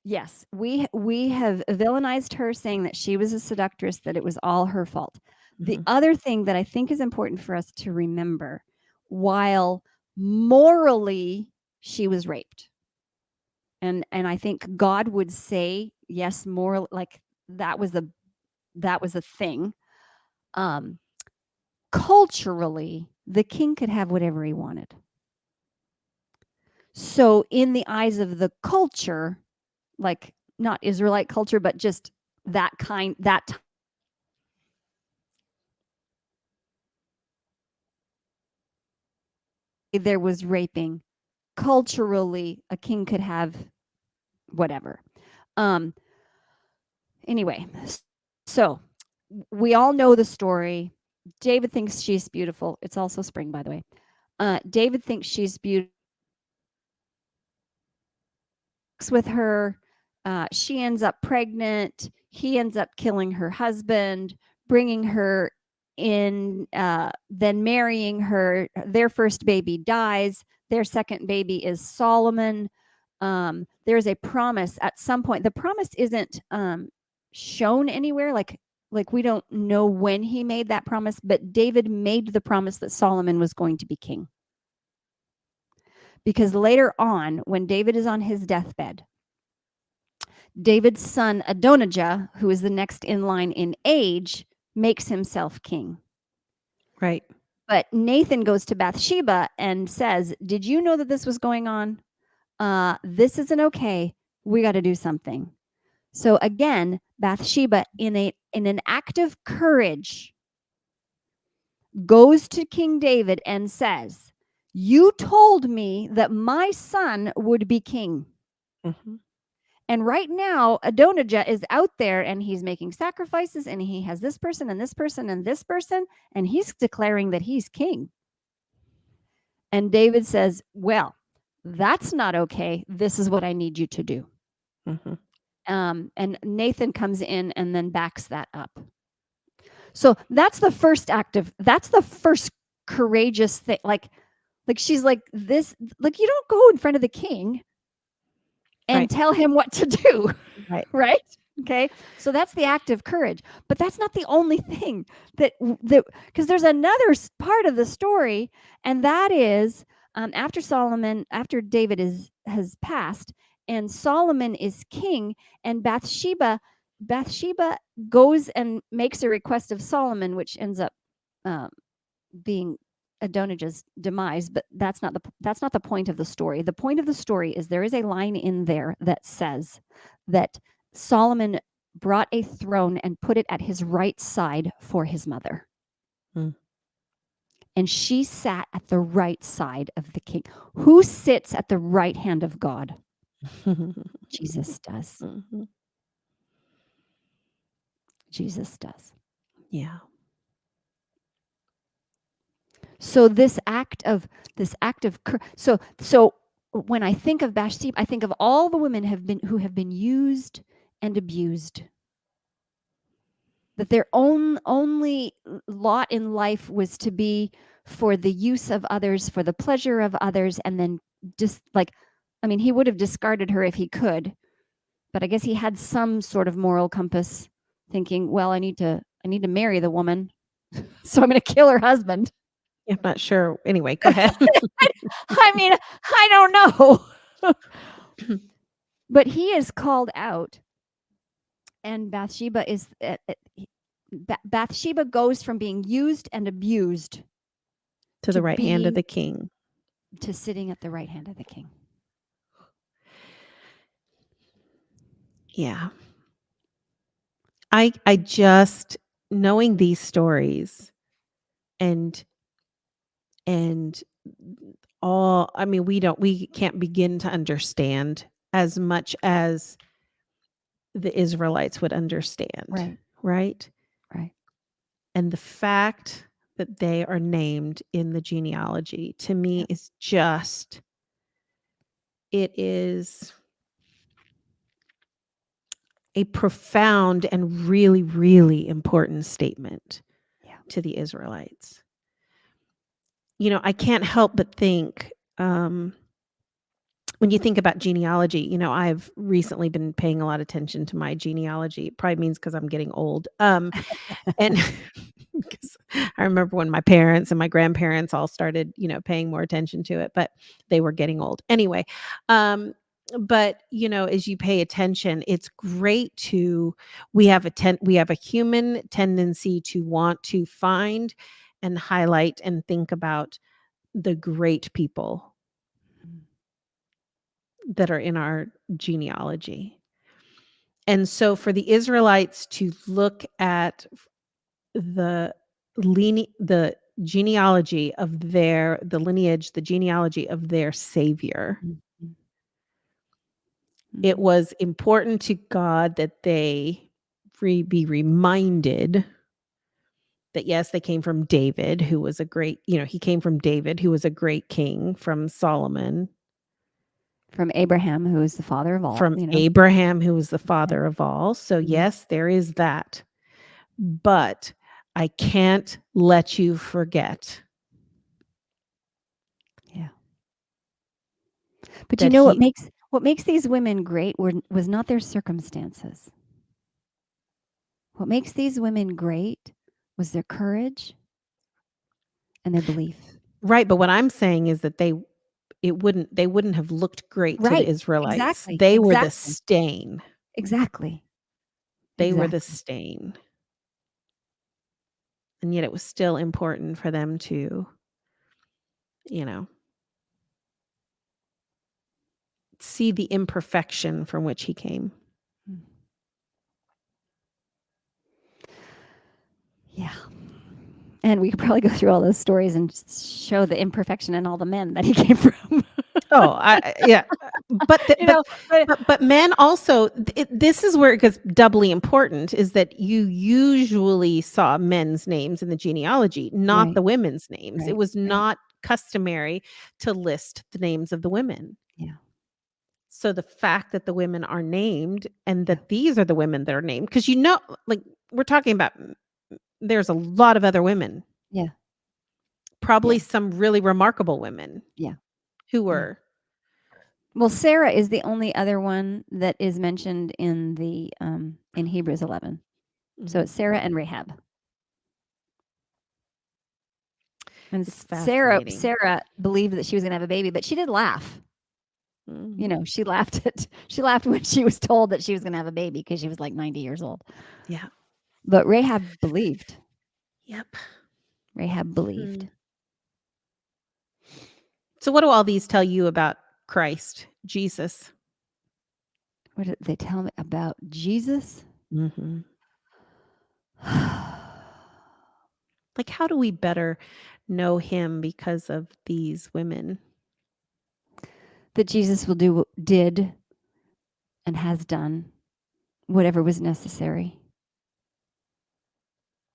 Yes, we have villainized her, saying that she was a seductress, that it was all her fault. The Mhm. other thing that I think is important for us to remember, while Morally, she was raped. And I think God would say, yes, moral, like that was a thing. Um, Culturally, the king could have whatever he wanted. So, in the eyes of the culture, like not Israelite culture, but just that there was raping. Culturally, a king could have whatever. Um, anyway, so we all know the story. David thinks she's beautiful. It's also spring, by the way. David thinks she's beautiful with her. She ends up pregnant. He ends up killing her husband, bringing her in, then marrying her. Their first baby dies. Their second baby is Solomon. There's a promise at some point. The promise isn't shown anywhere. Like we don't know when he made that promise, but David made the promise that Solomon was going to be king. Because later on, when David is on his deathbed, David's son Adonijah, who is the next in line in age, makes himself king. Right. But Nathan goes to Bathsheba and says, "Did you know that this was going on? This isn't okay. We got to do something." So again, Bathsheba, in an act of courage, goes to King David and says, "You told me that my son would be king." Mm-hmm. And right now, Adonijah is out there and he's making sacrifices and he has this person and this person and this person, and he's declaring that he's king. And David says, "Well, that's not okay. This is what I need you to do." Mm-hmm. And Nathan comes in and then backs that up. So that's the first courageous thing. Like she's like this, like you don't go in front of the king and Right. tell him what to do. Right. Right? Okay. So that's the act of courage. But that's not the only thing that because there's another part of the story, and that is after David has passed, and Solomon is king, and Bathsheba goes and makes a request of Solomon, which ends up um, being Adonijah's demise, but that's not the point of the story. The point of the story is there is a line in there that says that Solomon brought a throne and put it at his right side for his mother. Mm. And she sat at the right side of the king. Who sits at the right hand of God? Jesus does. Mm-hmm. Jesus does. Yeah. So this act of so when I think of Bathsheba, I think of all the women who have been used and abused. That their only lot in life was to be for the use of others, for the pleasure of others, and then just he would have discarded her if he could, but I guess he had some sort of moral compass, thinking, well, I need to marry the woman, so I'm going to kill her husband. I'm not sure. Anyway, go ahead. I don't know. But he is called out, and Bathsheba is Bathsheba goes from being used and abused To the right hand of the king. to sitting at the right hand of the king. Yeah. I just knowing these stories and all, we can't begin to understand as much as the Israelites would understand. Right. Right? Right. And the fact that they are named in the genealogy to me is just, it is a profound and really, really important statement to the Israelites. I can't help but think, when you think about genealogy, I've recently been paying a lot of attention to my genealogy. It probably means because I'm getting old. And 'cause I remember when my parents and my grandparents all started, paying more attention to it, but they were getting old. Anyway, um, but, as you pay attention, it's great to we have a human tendency to want to find and highlight and think about the great people that are in our genealogy. And so for the Israelites to look at the the genealogy of the lineage, the genealogy of their savior, Mhm. it Mhm. was important to God that they be reminded that yes, they came from David, who was a great, he came from David, who was a great king, from Solomon, From Abraham, who is the father of all, from Abraham, who was the Yeah. father of all. So Mhm. yes, there is that. But I can't let you forget Yeah. But you that know he what makes these women great was not their circumstances. What makes these women great was their courage and their belief. right, but what I'm saying is that they wouldn't have looked great to the Right. Israelites. Exactly. They were the Exactly. stain. Exactly. They were the Exactly. stain. And yet it was still important for them to, you know, see the imperfection from which he came. Mm. Yeah. And we could probably go through all those stories and show the imperfection in all the men that he came from. Oh, yeah, but the You know, but but men also this is where it gets doubly important is that you usually saw men's names in the genealogy, not right, the women's names. It right, was right. not customary to list the names of the women. Yeah, So the fact that the women are named and yeah, that these are the women that are named, because like we're talking about, there's a lot of other women, yeah, probably yeah, some really remarkable women yeah, who yeah. were. Well, Sarah is the only other one that is mentioned in the in Hebrews 11. So Mhm. it's Sarah and Rahab. And It's Sarah fascinating. Sarah believed that she was going to have a baby, but she did laugh. Mhm. She laughed she laughed when she was told that she was going to have a baby because she was like 90 years old. Yeah. But Rahab believed. Yep. Rahab Hmm. believed. So what do all these tell you about Christ, Jesus? What did they tell me about Jesus? Mhm. Like, how do we better know him because of these women? That Jesus will do did and has done whatever was necessary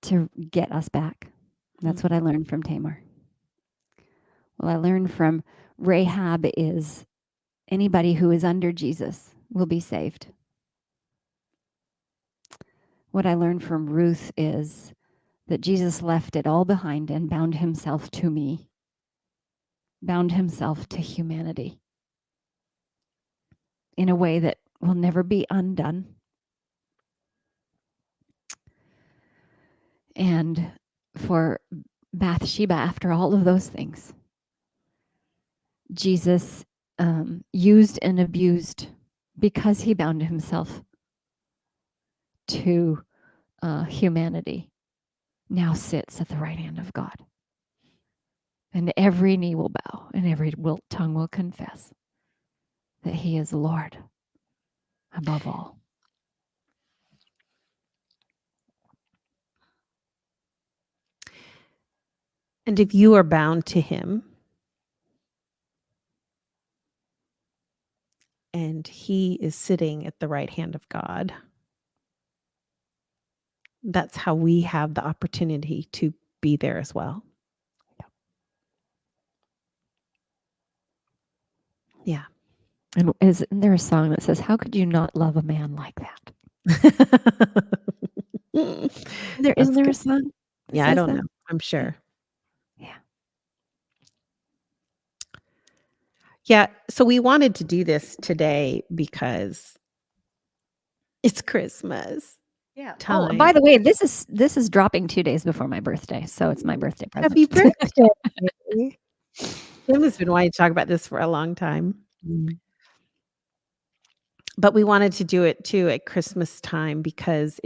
to get us back. Mm. That's what I learned from Tamar. Well, I learned from Rahab is anybody who is under Jesus will be saved. What I learned from Ruth is that Jesus left it all behind and bound himself to me, bound himself to humanity in a way that will never be undone. And for Bathsheba, after all of those things, Jesus used and abused because he bound himself to humanity, now sits at the right hand of God. And every knee will bow and every tongue will confess that he is Lord above all. And if you are bound to him and he is sitting at the right hand of God, that's how we have the opportunity to be there as well. Yeah. And isn't there a song that says, "How could you not love a man like that?" Isn't That's there a good. song that Yeah, I says don't that? know. I'm Yeah. sure. Yeah. Yeah, so we wanted to do this today because it's Christmas. Yeah. Oh, time. by the way, this is dropping 2 days before my birthday, so it's my birthday Happy present. birthday. Kim has been wanting to talk about this for a long time, Mm. but we wanted to do it too at Christmas time because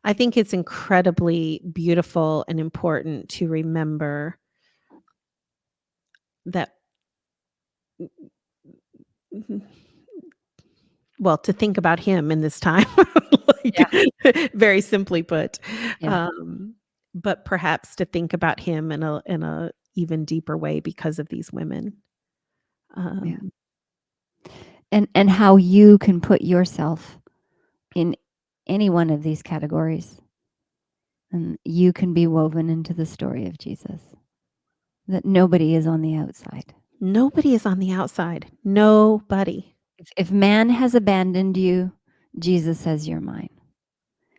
I think it's incredibly beautiful and important to remember that mhm, well, to think about him in this time, Yeah. like, very simply put, Yeah. um, but perhaps to think about him in a even deeper way because of these women. Yeah. Um, And how you can put yourself in any one of these categories, and you can be woven into the story of Jesus, that nobody is on the outside. Nobody is on the outside. Nobody. If man has abandoned you, Jesus says you're mine.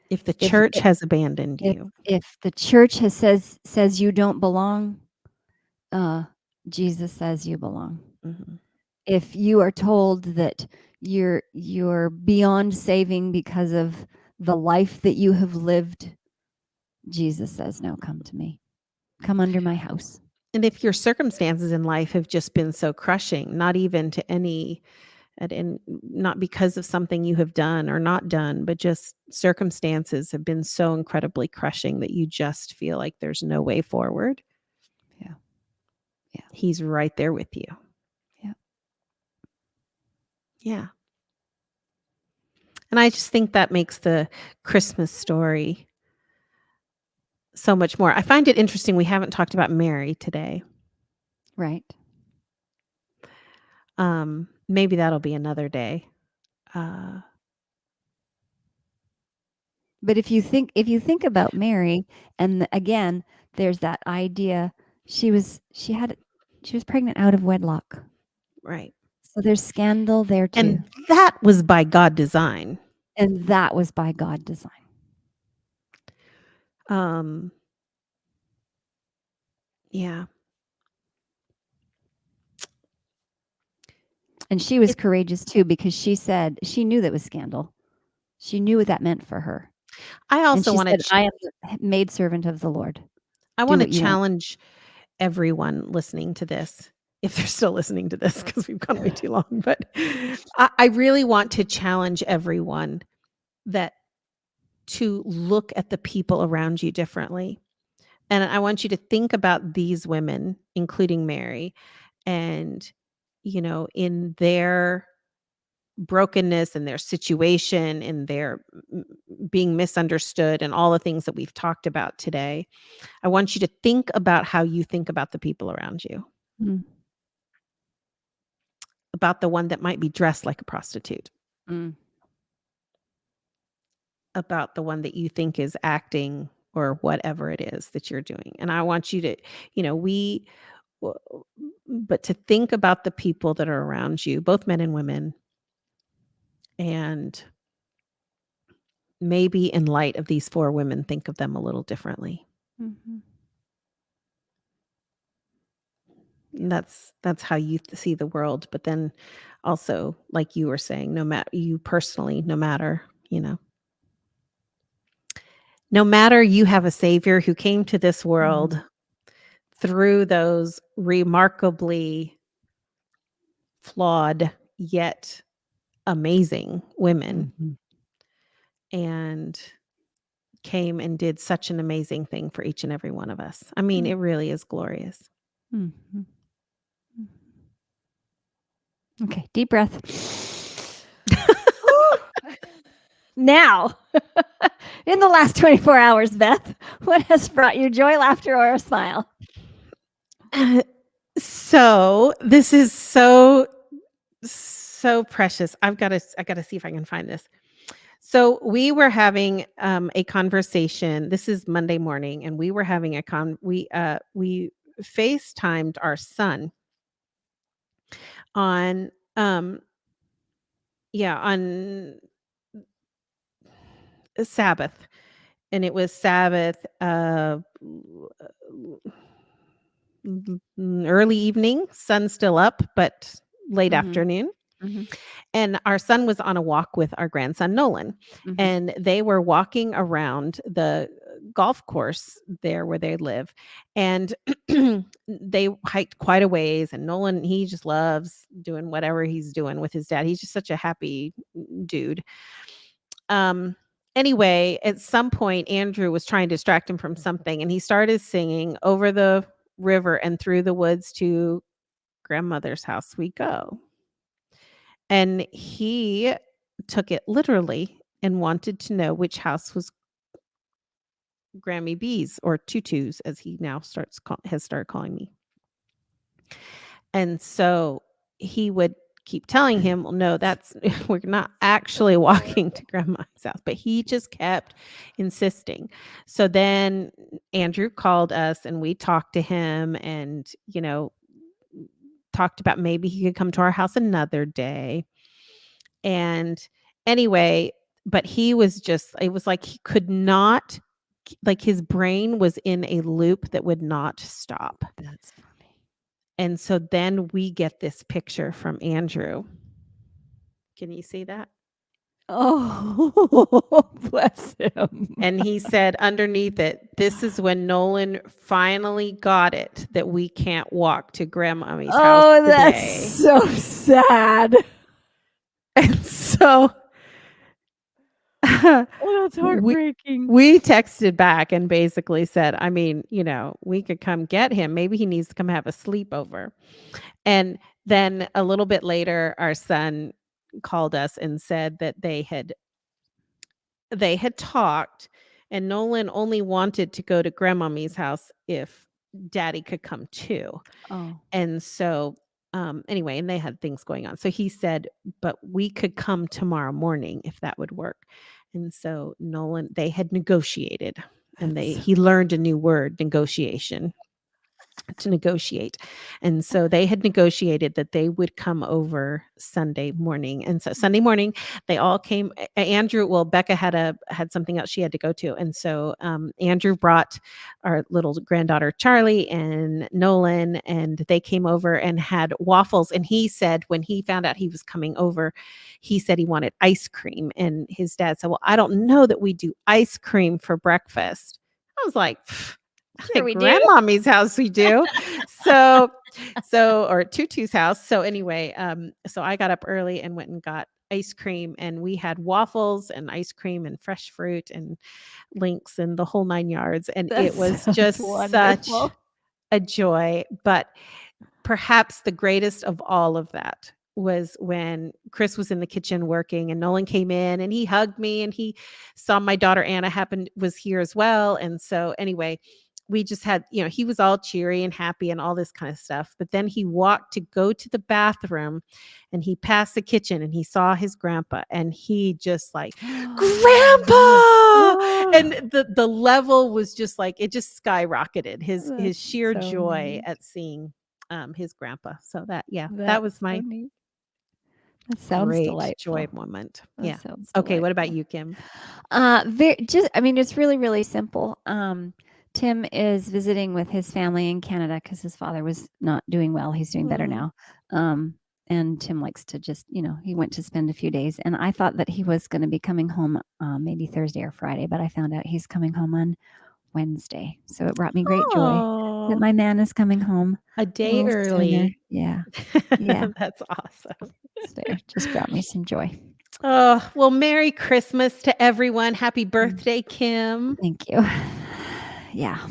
If the If church has abandoned if you. if the church says you don't belong, uh, Jesus says you belong. Mhm. If you are told that you're beyond saving because of the life that you have lived, Jesus says, "No, come to me. Come under my house." And if your circumstances in life have just been so crushing, not even to any and not because of something you have done or not done, but just circumstances have been so incredibly crushing that you just feel like there's no way forward, Yeah. Yeah. he's right there with you. Yeah. Yeah. And I just think that makes the Christmas story so much more. I find it interesting we haven't talked about Mary today. Right. Maybe that'll be another day. Uh, But if you think about Mary, and again, there's that idea she was pregnant out of wedlock. right. So there's scandal there too. And that was by God design. And that was by God design. Um, yeah. And she was It, courageous too, because she said she knew that was scandal. She knew what that meant for her. I And also she want to said, "I am the maidservant of the Lord. I Do want to what you want." challenge everyone listening to this, if they're still listening to this, because we've gone way too long. But I really want to challenge everyone that to look at the people around you differently. And I want you to think about these women, including Mary, and in their brokenness and their situation and their being misunderstood and all the things that we've talked about today. I want you to think about how you think about the people around you, Mm, about the one that might be dressed like a prostitute, mm, about the one that you think is acting or whatever it is that you're doing. And I want you to, we, w- but to think about the people that are around you, both men and women, and maybe in light of these four women, think of them a little differently. mhm. And that's how you see the world. But then also, like you were saying, no matter you personally, no matter you have a savior who came to this world Mm, through those remarkably flawed yet amazing women mhm. and came and did such an amazing thing for each and every one of us. I mean, Mm, it really is glorious. mhm. Mm. Okay, deep breath. Now, in the last 24 hours, Beth, what has brought you joy, laughter, or a smile? So this is so precious. I gotta see if I can find this. So we were having a conversation. This is Monday morning, and we were having we FaceTimed our son on on Sabbath, and it was Sabbath early evening, sun still up, but late Mhm, afternoon. Mhm. And our son was on a walk with our grandson, Nolan, Mhm. and they were walking around the golf course there where they live. And they hiked quite a ways. And Nolan, he just loves doing whatever he's doing with his dad. He's just such a happy dude. Um, anyway, at some point, Andrew was trying to distract him from something, and he started singing "Over the River and Through the Woods to Grandmother's House We Go." And he took it literally and wanted to know which house was Grammy B's, or Tutu's, as he now has started calling me. And so he would keep telling him, "Well, no, that's we're not actually walking to grandma's house." But he just kept insisting. So then Andrew called us and we talked to him and, talked about maybe he could come to our house another day. And anyway, but he was just, it was like he could not, like his brain was in a loop that would not stop. That's funny. And so then we get this picture from Andrew. Can you see that? Oh, bless him. And he said underneath it, "This is when Nolan finally got it that we can't walk to grandmommy's house Oh, that's today." so sad. And so Oh, that's we heartbreaking. we texted back and basically said, I mean, we could come get him. Maybe he needs to come have a sleepover. And then a little bit later, our son called us and said that they had talked, and Nolan only wanted to go to grandmommy's house if daddy could come too. Oh, And so, anyway, and they had things going on. So he said, "But we could come tomorrow morning if that would work." And so Nolan, they had negotiated, and that's he learned a new word, negotiation, to negotiate. And so they had negotiated that they would come over Sunday morning. And so Sunday morning, they all came. Andrew, well, Becca had something else she had to go to. And so Andrew brought our little granddaughter Charlie and Nolan, and they came over and had waffles. And he said when he found out he was coming over, he said he wanted ice cream. And his dad said, "Well, I don't know that we do ice cream for breakfast." I was like, sure at we do. grandmommy's house we do. So or Tutu's house. So anyway, so I got up early and went and got ice cream, and we had waffles and ice cream and fresh fruit and links and the whole 9 yards, and That it was sounds just such wonderful. a joy. But perhaps the greatest of all of that was when Chris was in the kitchen working, and Nolan came in and he hugged me, and he saw my daughter Anna was here as well. And so anyway, we just had, he was all cheery and happy and all this kind of stuff. But then he walked to go to the bathroom, and he passed the kitchen and he saw his grandpa, and he just like, "Grandpa!" And Oh, the level was just like, it just skyrocketed, his that's sheer so joy neat. at seeing his grandpa. So that That's was so my neat. That sounds great joy delightful. moment. That Yeah. sounds Okay, what about delightful. you, Kim? I mean, it's really, really simple. Tim is visiting with his family in Canada because his father was not doing well. He's doing better Mm. now. And Tim likes to just, he went to spend a few days. And I thought that he was going to be coming home maybe Thursday or Friday, but I found out he's coming home on Wednesday. So it brought me great joy that Oh, my man is coming home a a day little sooner. early. Yeah. Yeah. That's awesome. So it just brought me some joy. Oh, well, Merry Christmas to everyone. Happy Mm, birthday, Kim. thank you. Yeah.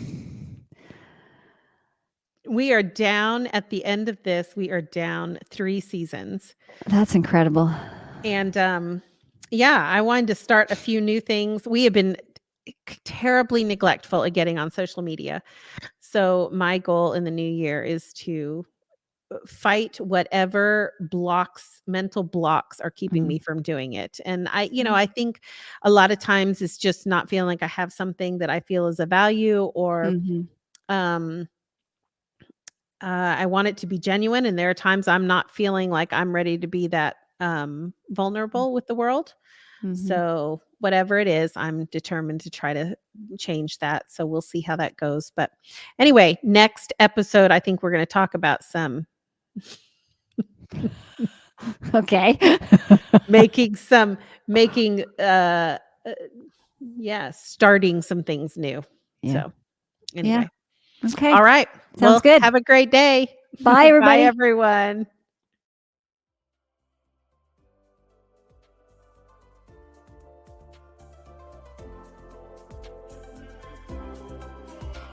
We are down at the end of this. We are down 3 seasons. That's incredible. And yeah, I wanted to start a few new things. We have been terribly neglectful at getting on social media. So my goal in the new year is to fight whatever mental blocks are keeping Mm, me from doing it. And mm, I think a lot of times it's just not feeling like I have something that I feel is a value, or mhm, um I want it to be genuine. And there are times I'm not feeling like I'm ready to be that vulnerable with the world. mhm. So whatever it is, I'm determined to try to change that. So we'll see how that goes. But anyway, next episode, I think we're going to talk about some Okay. making some making yeah, starting some things new. Yeah. So, Yeah. anyway. Okay. All right. Sounds Well, good. have a great day. Bye, Bye, everybody. everyone.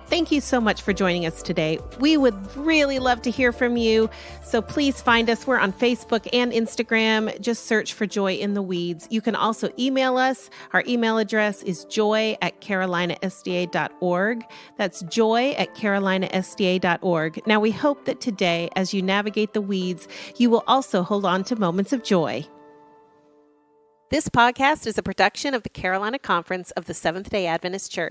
Thank you so much for joining us today. We would really love to hear from you. So please find us. We're on Facebook and Instagram. Just search for Joy in the Weeds. You can also email us. Our email address is joy@carolinasda.org. That's joy@carolinasda.org. Now, we hope that today, as you navigate the weeds, you will also hold on to moments of joy. This podcast is a production of the Carolina Conference of the Seventh-day Adventist Church.